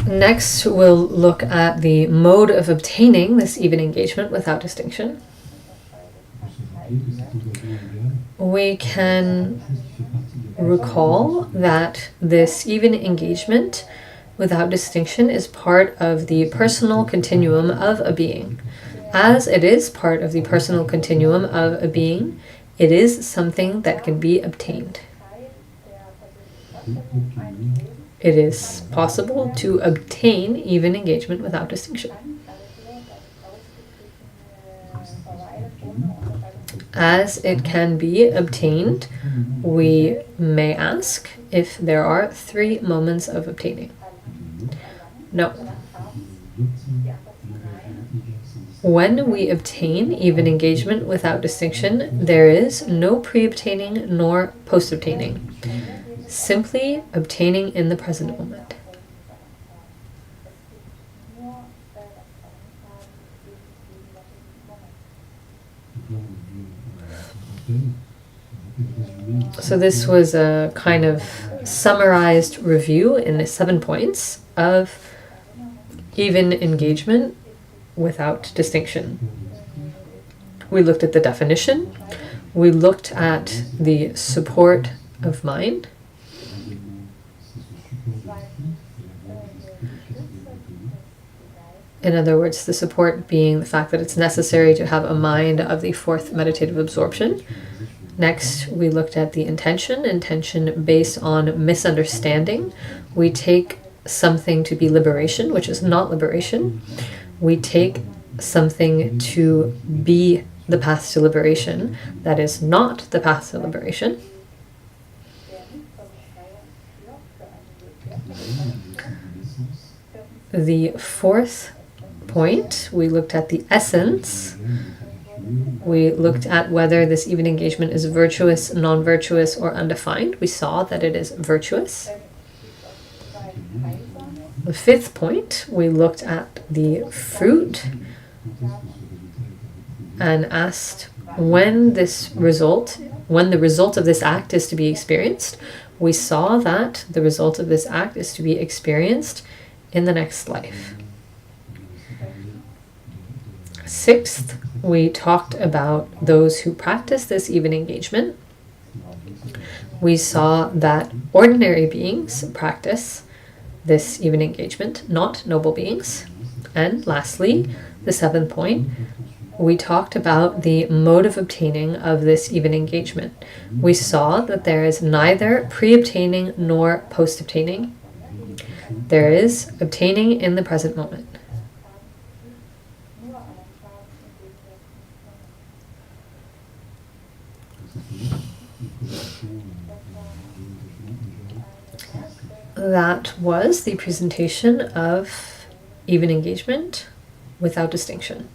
Next, we'll look at the mode of obtaining this even engagement without distinction. We can recall that this even engagement without distinction is part of the personal continuum of a being. As it is part of the personal continuum of a being, it is something that can be obtained. It is possible to obtain even engagement without distinction. As it can be obtained, we may ask if there are 3 moments of obtaining. No. When we obtain even engagement without distinction, there is no pre-obtaining nor post-obtaining. Simply obtaining in the present moment. So this was a kind of summarized review in the 7 points of even engagement without distinction. We looked at the definition. We looked at the support of mind. In other words, the support being the fact that it's necessary to have a mind of the 4th meditative absorption. Next, we looked at the intention based on misunderstanding. We take something to be liberation, which is not liberation. We take something to be the path to liberation, that is not the path to liberation. The 4th point, we looked at the essence We looked at whether this even engagement is virtuous, non-virtuous, or undefined. We saw that it is virtuous. The fifth point, we looked at the fruit and asked when the result of this act is to be experienced. We saw that the result of this act is to be experienced in the next life. Sixth, we talked about those who practice this even engagement. We saw that ordinary beings practice this even engagement, not noble beings. And lastly, the seventh point, we talked about the mode of obtaining of this even engagement. We saw that there is neither pre-obtaining nor post-obtaining. There is obtaining in the present moment. That was the presentation of even engagement without distinction.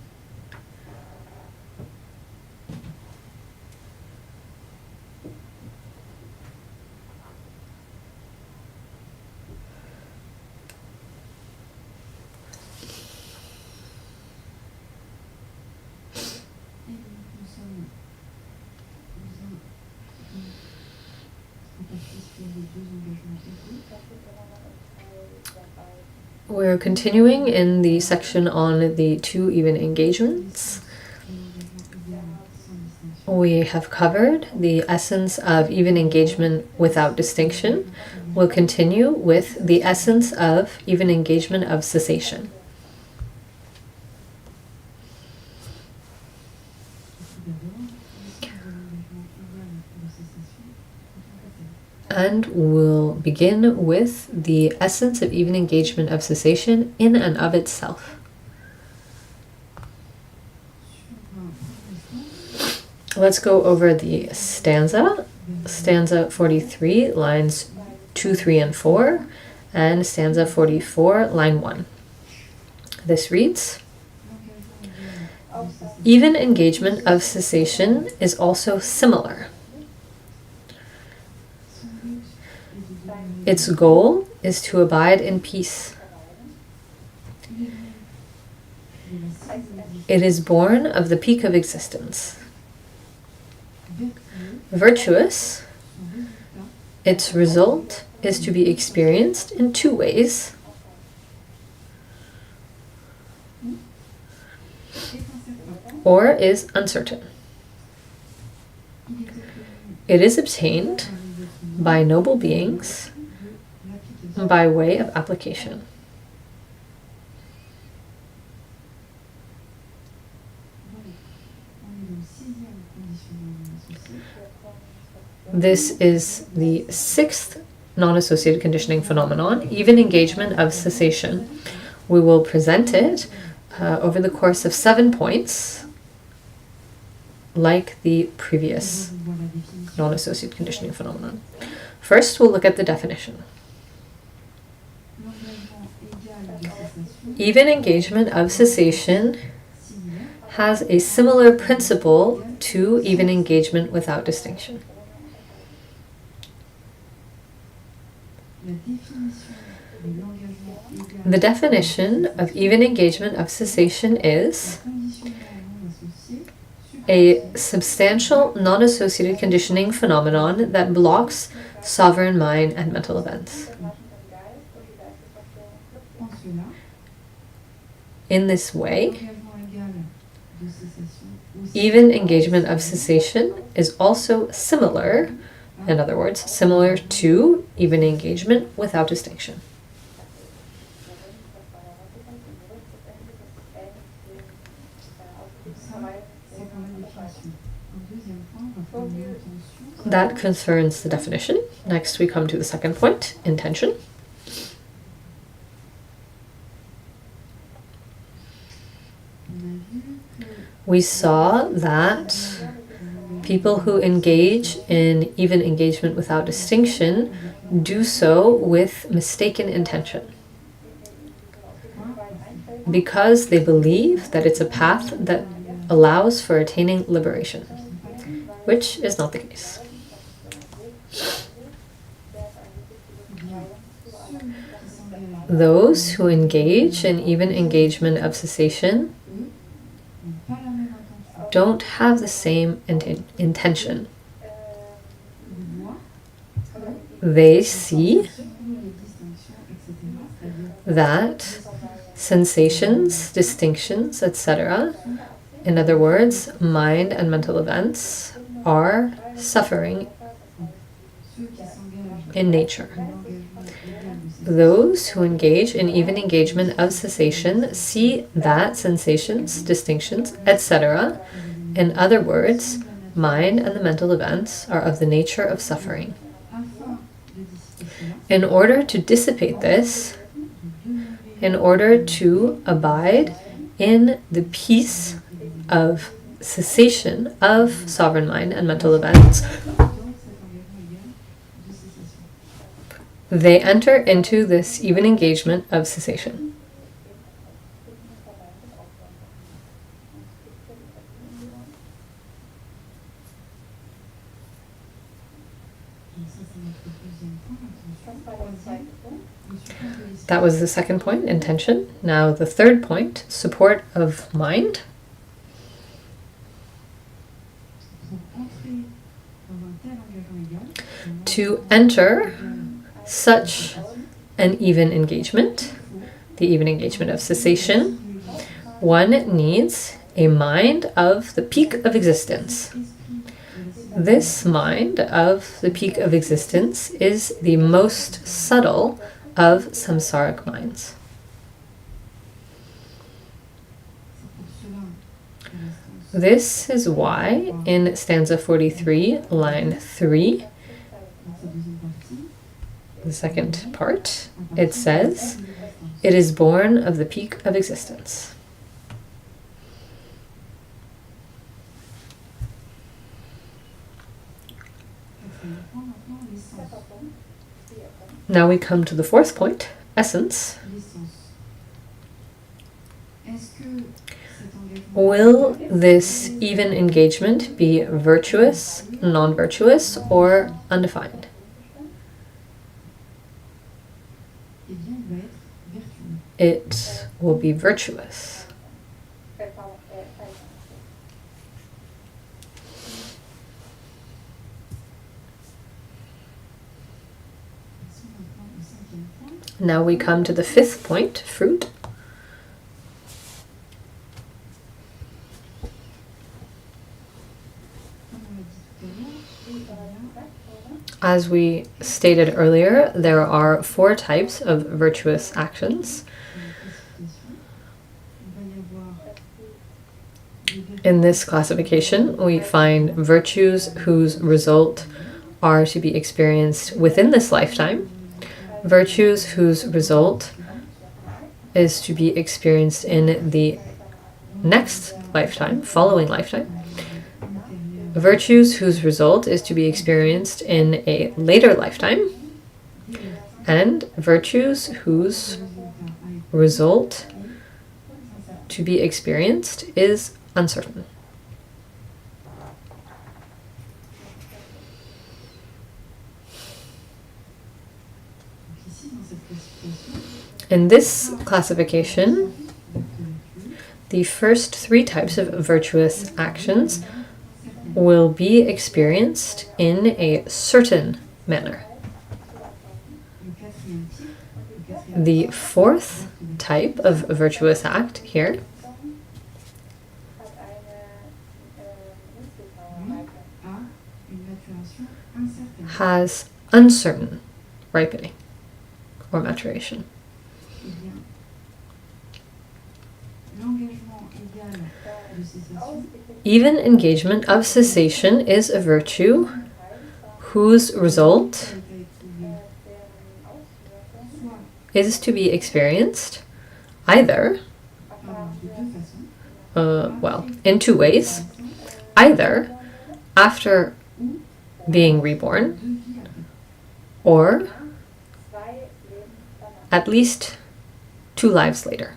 We're continuing in the section on the two even engagements. We have covered the essence of even engagement without distinction. We'll continue with the essence of even engagement of cessation. And we'll begin with the essence of even engagement of cessation in and of itself. Let's go over the stanza. Stanza 43, lines 2, 3, and 4, and stanza 44, line 1. This reads, even engagement of cessation is also similar. Its goal is to abide in peace. It is born of the peak of existence. Virtuous, its result is to be experienced in two ways. Or is uncertain. It is obtained by noble beings by way of application. This is the sixth non-associated conditioning phenomenon, even engagement of cessation. We will present it over the course of 7 points, like the previous non-associated conditioning phenomenon. First, we'll look at the definition. Even engagement of cessation has a similar principle to even engagement without distinction. The definition of even engagement of cessation is a substantial non-associated conditioning phenomenon that blocks sovereign mind and mental events. In this way, even engagement of cessation is also similar, in other words, similar to even engagement without distinction. That concerns the definition. Next, we come to the second point, intention. We saw that people who engage in even engagement without distinction do so with mistaken intention, because they believe that it's a path that allows for attaining liberation, which is not the case. Those who engage in even engagement of cessation don't have the same intention. They see that sensations, distinctions, etc., in other words, mind and mental events, are suffering in nature. Those who engage in even engagement of cessation see that sensations, distinctions, etc., in other words, mind and the mental events, are of the nature of suffering. In order to dissipate this, in order to abide in the peace of cessation of sovereign mind and mental events, they enter into this even engagement of cessation. That was the second point, intention. Now the third point, support of mind. To enter such an even engagement, the even engagement of cessation, one needs a mind of the peak of existence. This mind of the peak of existence is the most subtle of samsaric minds. This is why in stanza 43, line 3, the second part, it says, "It is born of the peak of existence." Now we come to the fourth point, essence. Will this even engagement be virtuous, non-virtuous, or undefined? It will be virtuous. Now we come to the fifth point, fruit. As we stated earlier, there are 4 types of virtuous actions. In this classification, we find virtues whose result are to be experienced within this lifetime, virtues whose result is to be experienced in the next lifetime, following lifetime, virtues whose result is to be experienced in a later lifetime, and virtues whose result to be experienced is uncertain. In this classification, the first 3 types of virtuous actions will be experienced in a certain manner. The 4th type of virtuous act here has uncertain ripening or maturation. Even engagement of cessation is a virtue whose result is to be experienced either, in 2 ways, either after being reborn or at least 2 lives later.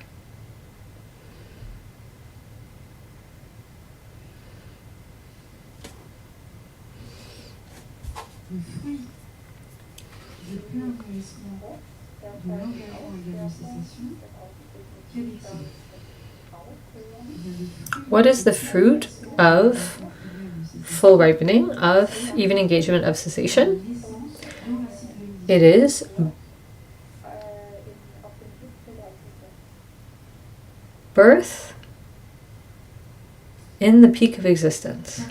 What is the fruit of full ripening, of even engagement of cessation? It is birth in the peak of existence.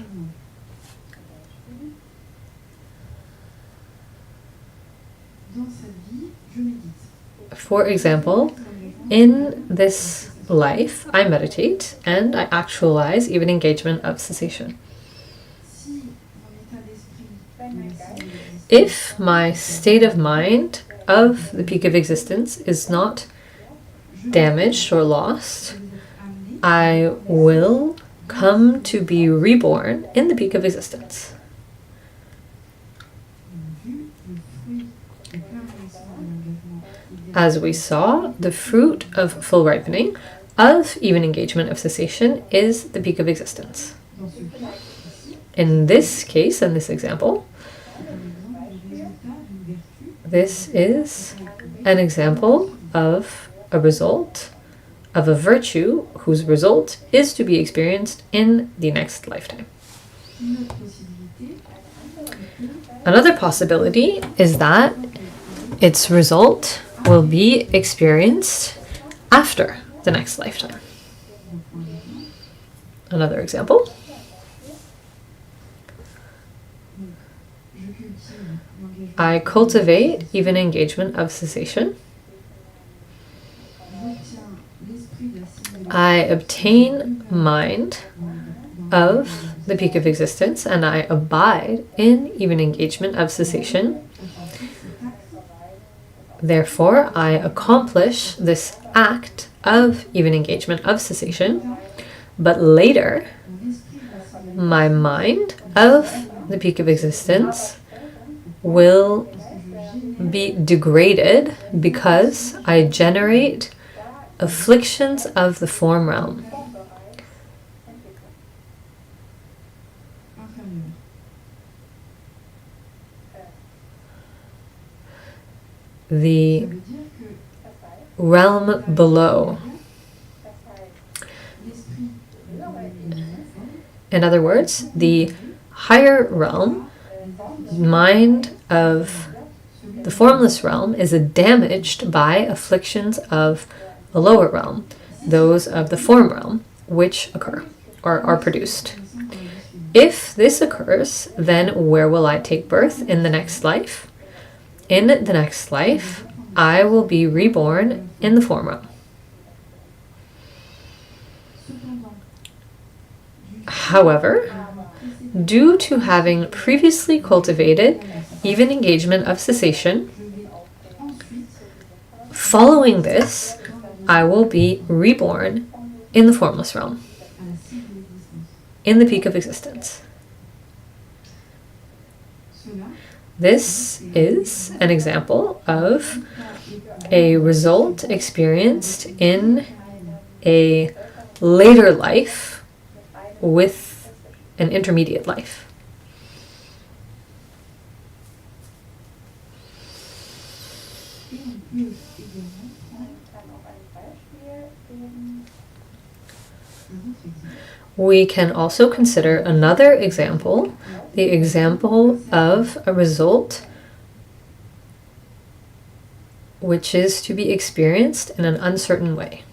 For example, in this life, I meditate and I actualize even engagement of cessation. If my state of mind of the peak of existence is not damaged or lost, I will come to be reborn in the peak of existence. As we saw, the fruit of full ripening, of even engagement of cessation, is the peak of existence. In this case, in this example, this is an example of a result of a virtue whose result is to be experienced in the next lifetime. Another possibility is that its result will be experienced after the next lifetime. Another example. I cultivate even engagement of cessation. I obtain mind of the peak of existence and I abide in even engagement of cessation. Therefore, I accomplish this act of even engagement of cessation, but later, my mind of the peak of existence will be degraded because I generate afflictions of the form realm. The realm below. In other words, the higher realm, mind of the formless realm, is damaged by afflictions of a lower realm, those of the form realm, which occur or are produced. If this occurs, then where will I take birth in the next life? In the next life, I will be reborn in the form realm. However, due to having previously cultivated even engagement of cessation, following this, I will be reborn in the formless realm, in the peak of existence. This is an example of a result experienced in a later life with an intermediate life. We can also consider another example, the example of a result which is to be experienced in an uncertain way.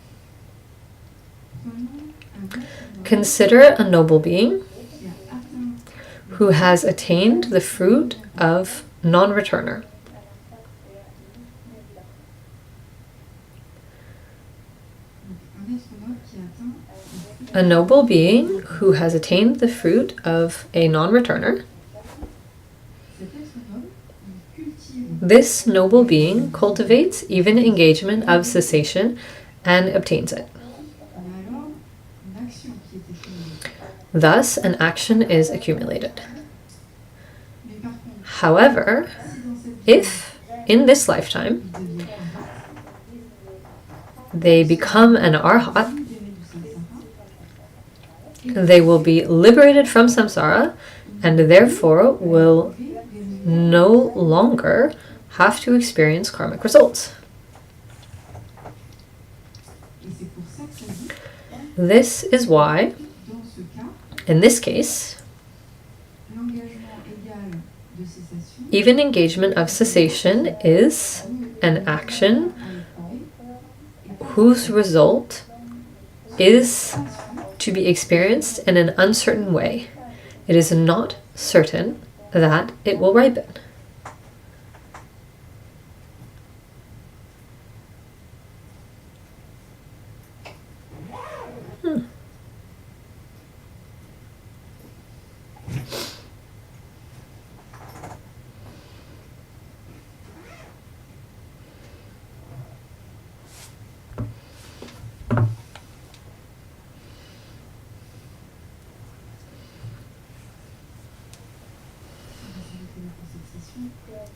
Consider a noble being who has attained the fruit of non-returner. A noble being who has attained the fruit of a non-returner. This noble being cultivates even engagement of cessation and obtains it. Thus, an action is accumulated. However, if in this lifetime they become an arhat, they will be liberated from samsara and therefore will no longer have to experience karmic results. This is why, in this case, even engagement of cessation is an action whose result is to be experienced in an uncertain way. It is not certain that it will ripen.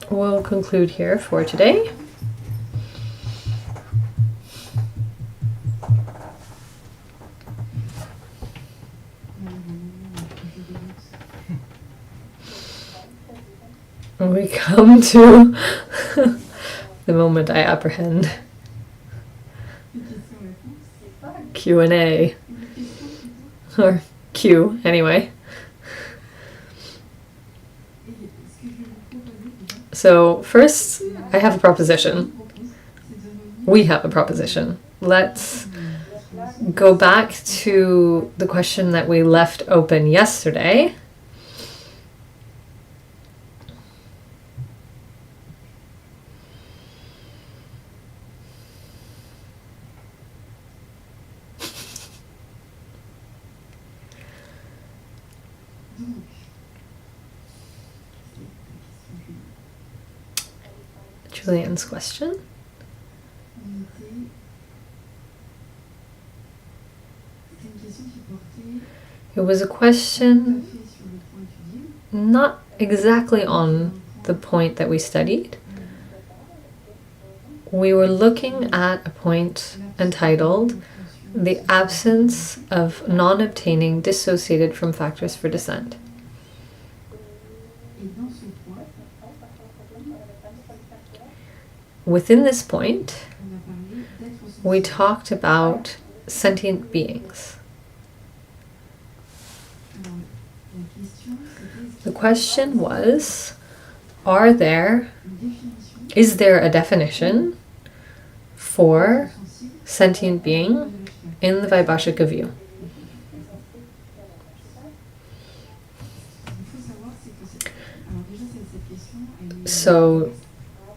We'll conclude here for today. We come to the moment I apprehend. Q&A. Or Q, anyway. So first, I have a proposition. We have a proposition. Let's go back to the question that we left open yesterday. Julian's question. It was a question not exactly on the point that we studied. We were looking at a point entitled "The Absence of Non-Obtaining Dissociated from Factors for Descent." Within this point, we talked about sentient beings. The question was, is there a definition for sentient being in the Vaibhashika view? So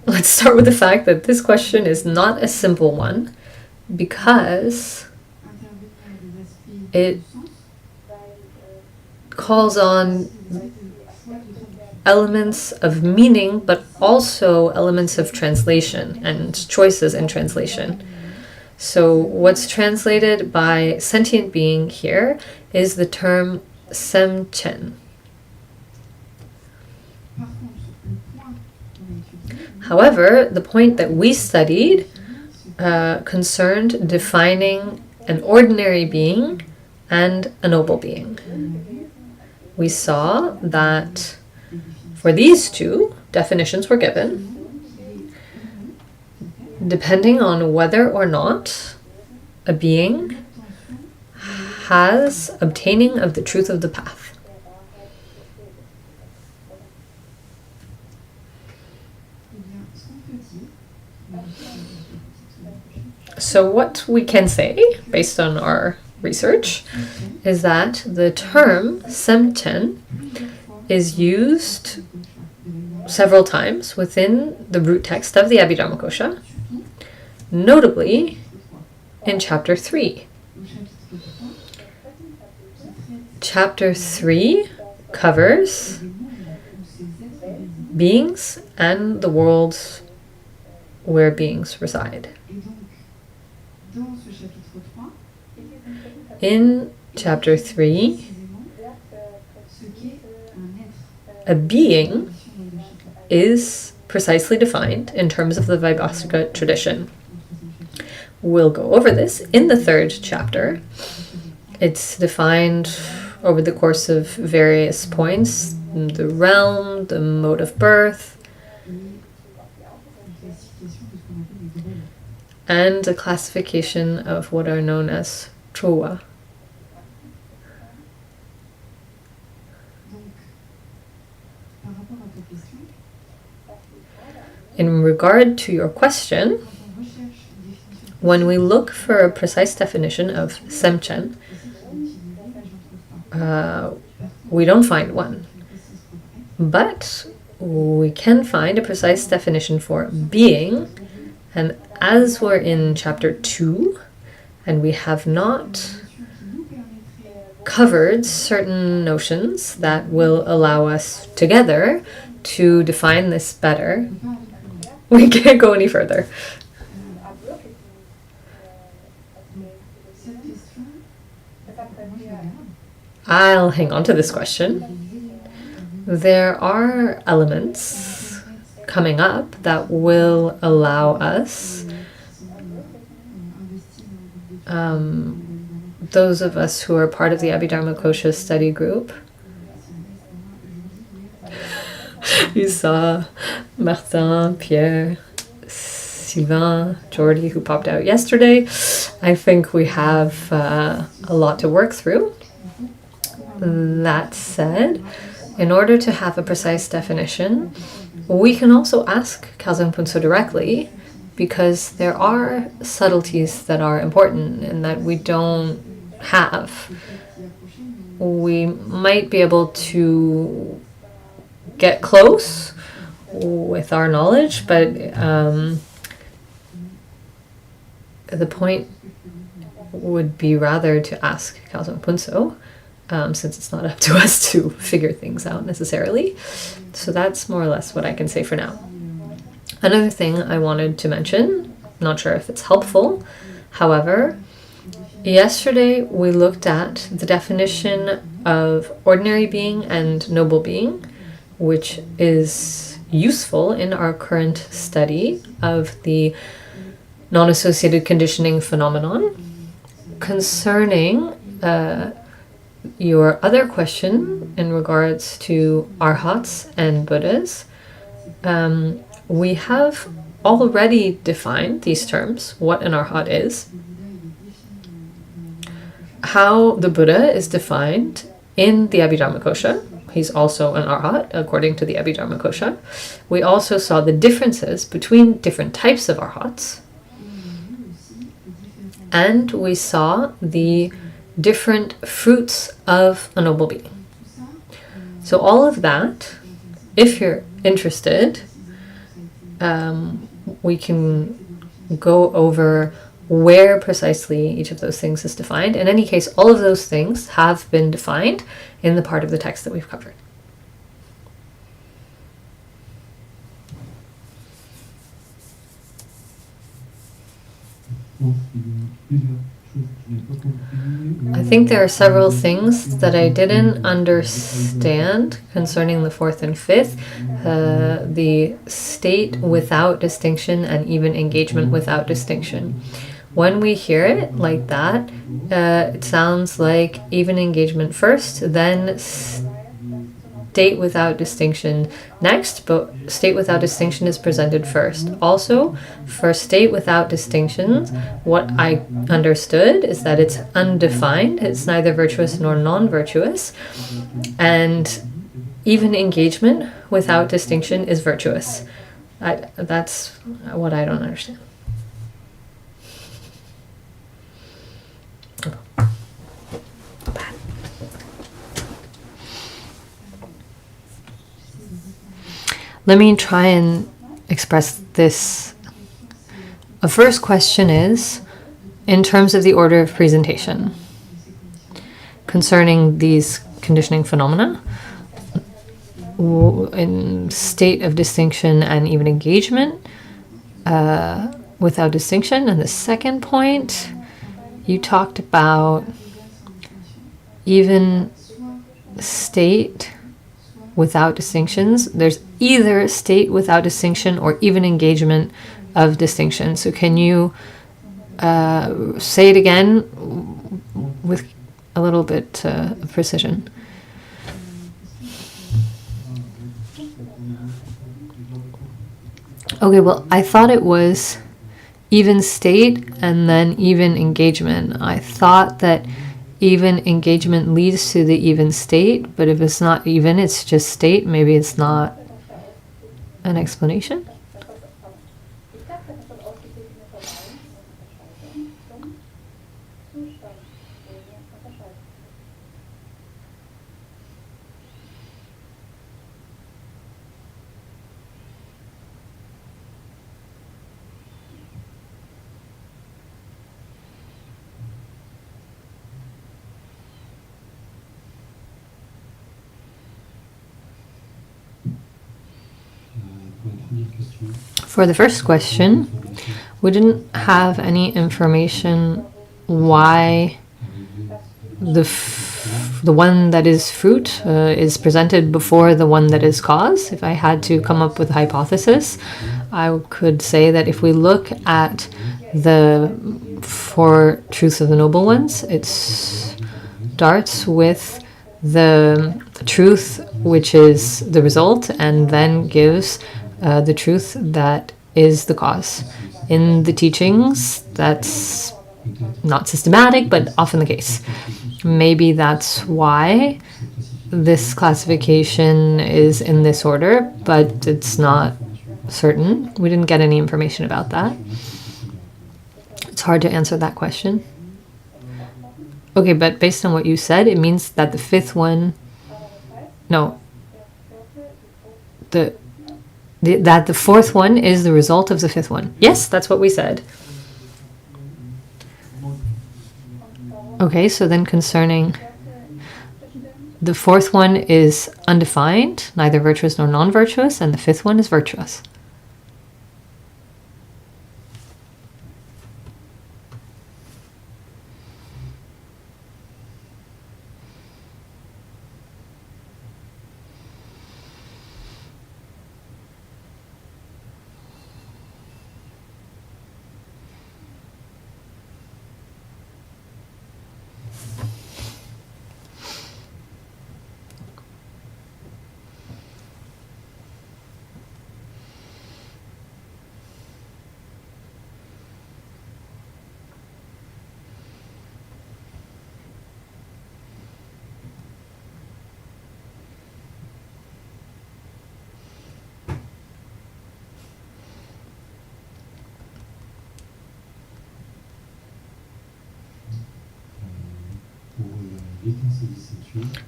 let's start with the fact that this question is not a simple one because it calls on elements of meaning but also elements of translation and choices in translation. So what's translated by sentient being here is the term semchen. However, the point that we studied concerned defining an ordinary being and a noble being. We saw that for these two, definitions were given, depending on whether or not a being has obtaining of the truth of the path. So what we can say, based on our research, is that the term semchen is used several times within the root text of the Abhidharmakosha, notably in Chapter 3. Chapter 3 covers beings and the worlds where beings reside. In Chapter 3, a being is precisely defined in terms of the Vaibhashika tradition. We'll go over this in the third chapter. It's defined over the course of various points: the realm, the mode of birth, and a classification of what are known as chowa. In regard to your question, when we look for a precise definition of semchen, we don't find one. But we can find a precise definition for being, and as we're in chapter 2, and we have not covered certain notions that will allow us together to define this better, we can't go any further. I'll hang on to this question. There are elements coming up that will allow us, those of us who are part of the Abhidharmakosha study group. You saw Martin, Pierre, Sylvain, Jordy, who popped out yesterday. I think we have a lot to work through. That said, in order to have a precise definition, we can also ask Khelzang Puntso directly, because there are subtleties that are important and that we don't have. We might be able to get close with our knowledge, but the point would be rather to ask Khelzang Puntso, since it's not up to us to figure things out necessarily. So that's more or less what I can say for now. Another thing I wanted to mention, not sure if it's helpful, however, yesterday we looked at the definition of ordinary being and noble being, which is useful in our current study of the non-associated conditioning phenomenon. Concerning your other question in regards to arhats and Buddhas, we have already defined these terms, what an arhat is, how the Buddha is defined in the Abhidharmakosha. He's also an arhat, according to the Abhidharmakosha. We also saw the differences between different types of arhats. And we saw the different fruits of a noble being. So all of that, if you're interested, we can go over where precisely each of those things is defined. In any case, all of those things have been defined in the part of the text that we've covered. I think there are several things that I didn't understand concerning the fourth and fifth. The state without distinction and even engagement without distinction. When we hear it like that, it sounds like even engagement first, then state without distinction next, but state without distinction is presented first. Also, for state without distinction, what I understood is that it's undefined, it's neither virtuous nor non-virtuous, and even engagement without distinction is virtuous. That's what I don't understand. Let me try and express this. The first question is, in terms of the order of presentation, concerning these conditioning phenomena, in state of distinction and even engagement, without distinction. And the second point, you talked about even state without distinctions. There's either state without distinction or even engagement of distinction. So can you say it again with a little bit of precision? Okay, well, I thought it was even state and then even engagement. I thought that even engagement leads to the even state, but if it's not even, it's just state, maybe it's not an explanation. For the first question, we didn't have any information why the one that is fruit is presented before the one that is cause. If I had to come up with a hypothesis, I could say that if we look at the four truths of the Noble Ones, it starts with the truth which is the result and then gives the truth that is the cause. In the teachings, that's not systematic, but often the case. Maybe that's why this classification is in this order, but it's not certain. We didn't get any information about that. It's hard to answer that question. Okay, but based on what you said, it means that the fifth one... No. That the fourth one is the result of the fifth one. Yes, that's what we said. Okay, so then concerning the fourth one is undefined, neither virtuous nor non-virtuous, and the fifth one is virtuous.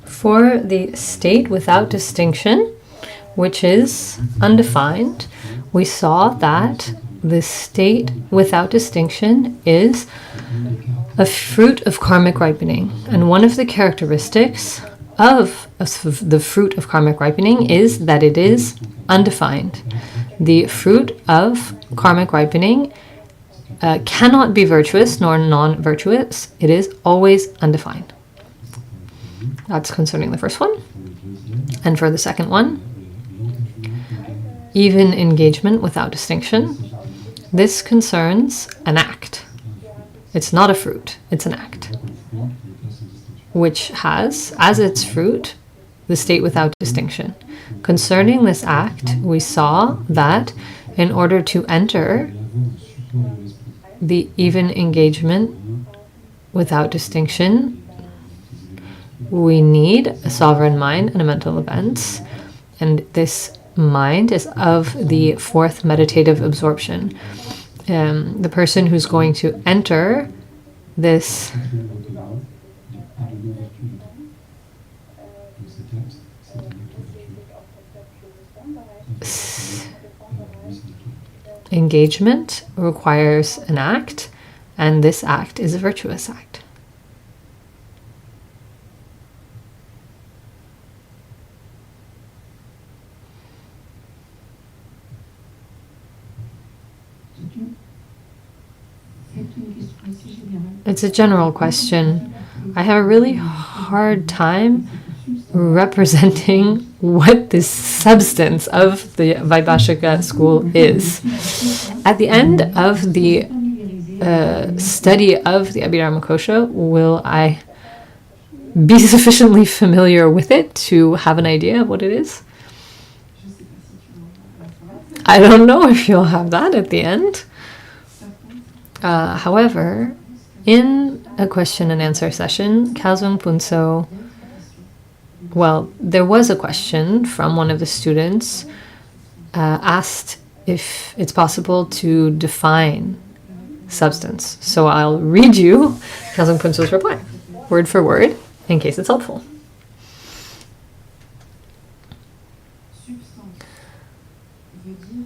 For the state without distinction, which is undefined, we saw that the state without distinction is a fruit of karmic ripening. And one of the characteristics of the fruit of karmic ripening is that it is undefined. The fruit of karmic ripening cannot be virtuous nor non-virtuous. It is always undefined. That's concerning the first one. And for the second one, even engagement without distinction. This concerns an act. It's not a fruit, it's an act, which has, as its fruit, the state without distinction. Concerning this act, we saw that in order to enter the even engagement without distinction, we need a sovereign mind and a mental events, and this mind is of the fourth meditative absorption. The person who's going to enter this engagement requires an act, and this act is a virtuous act. It's a general question. I have a really hard time representing what the substance of the Vaibhashika school is. At the end of the study of the Abhidharmakosha, will I be sufficiently familiar with it to have an idea of what it is? I don't know if you'll have that at the end. However, in a question and answer session, Khelzang Puntso, well, there was a question from one of the students asked if it's possible to define substance. So I'll read you Khelzang Puntso's reply, word for word, in case it's helpful.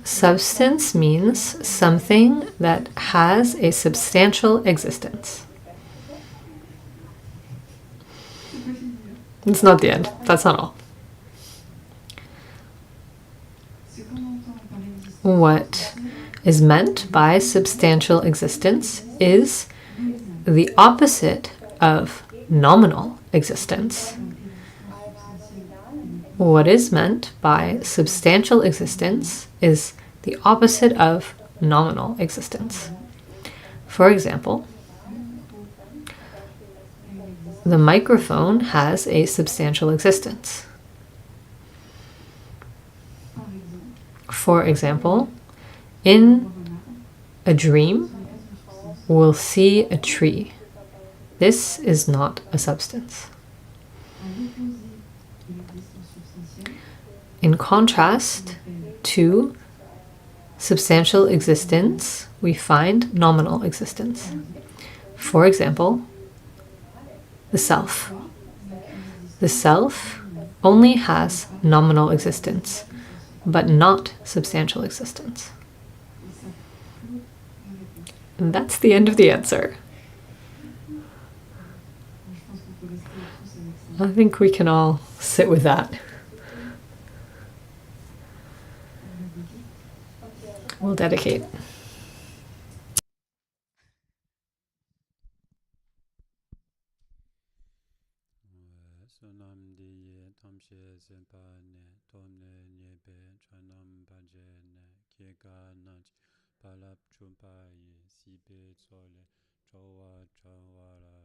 Substance means something that has a substantial existence. It's not the end. That's not all. What is meant by substantial existence is the opposite of nominal existence. What is meant by substantial existence is the opposite of nominal existence. For example, the microphone has a substantial existence. For example, in a dream, we'll see a tree. This is not a substance. In contrast to substantial existence, we find nominal existence. For example, the self. The self only has nominal existence, but not substantial existence. And that's the end of the answer. I think we can all sit with that. We'll dedicate. Palap chumpaye sibe tsole chowa chawara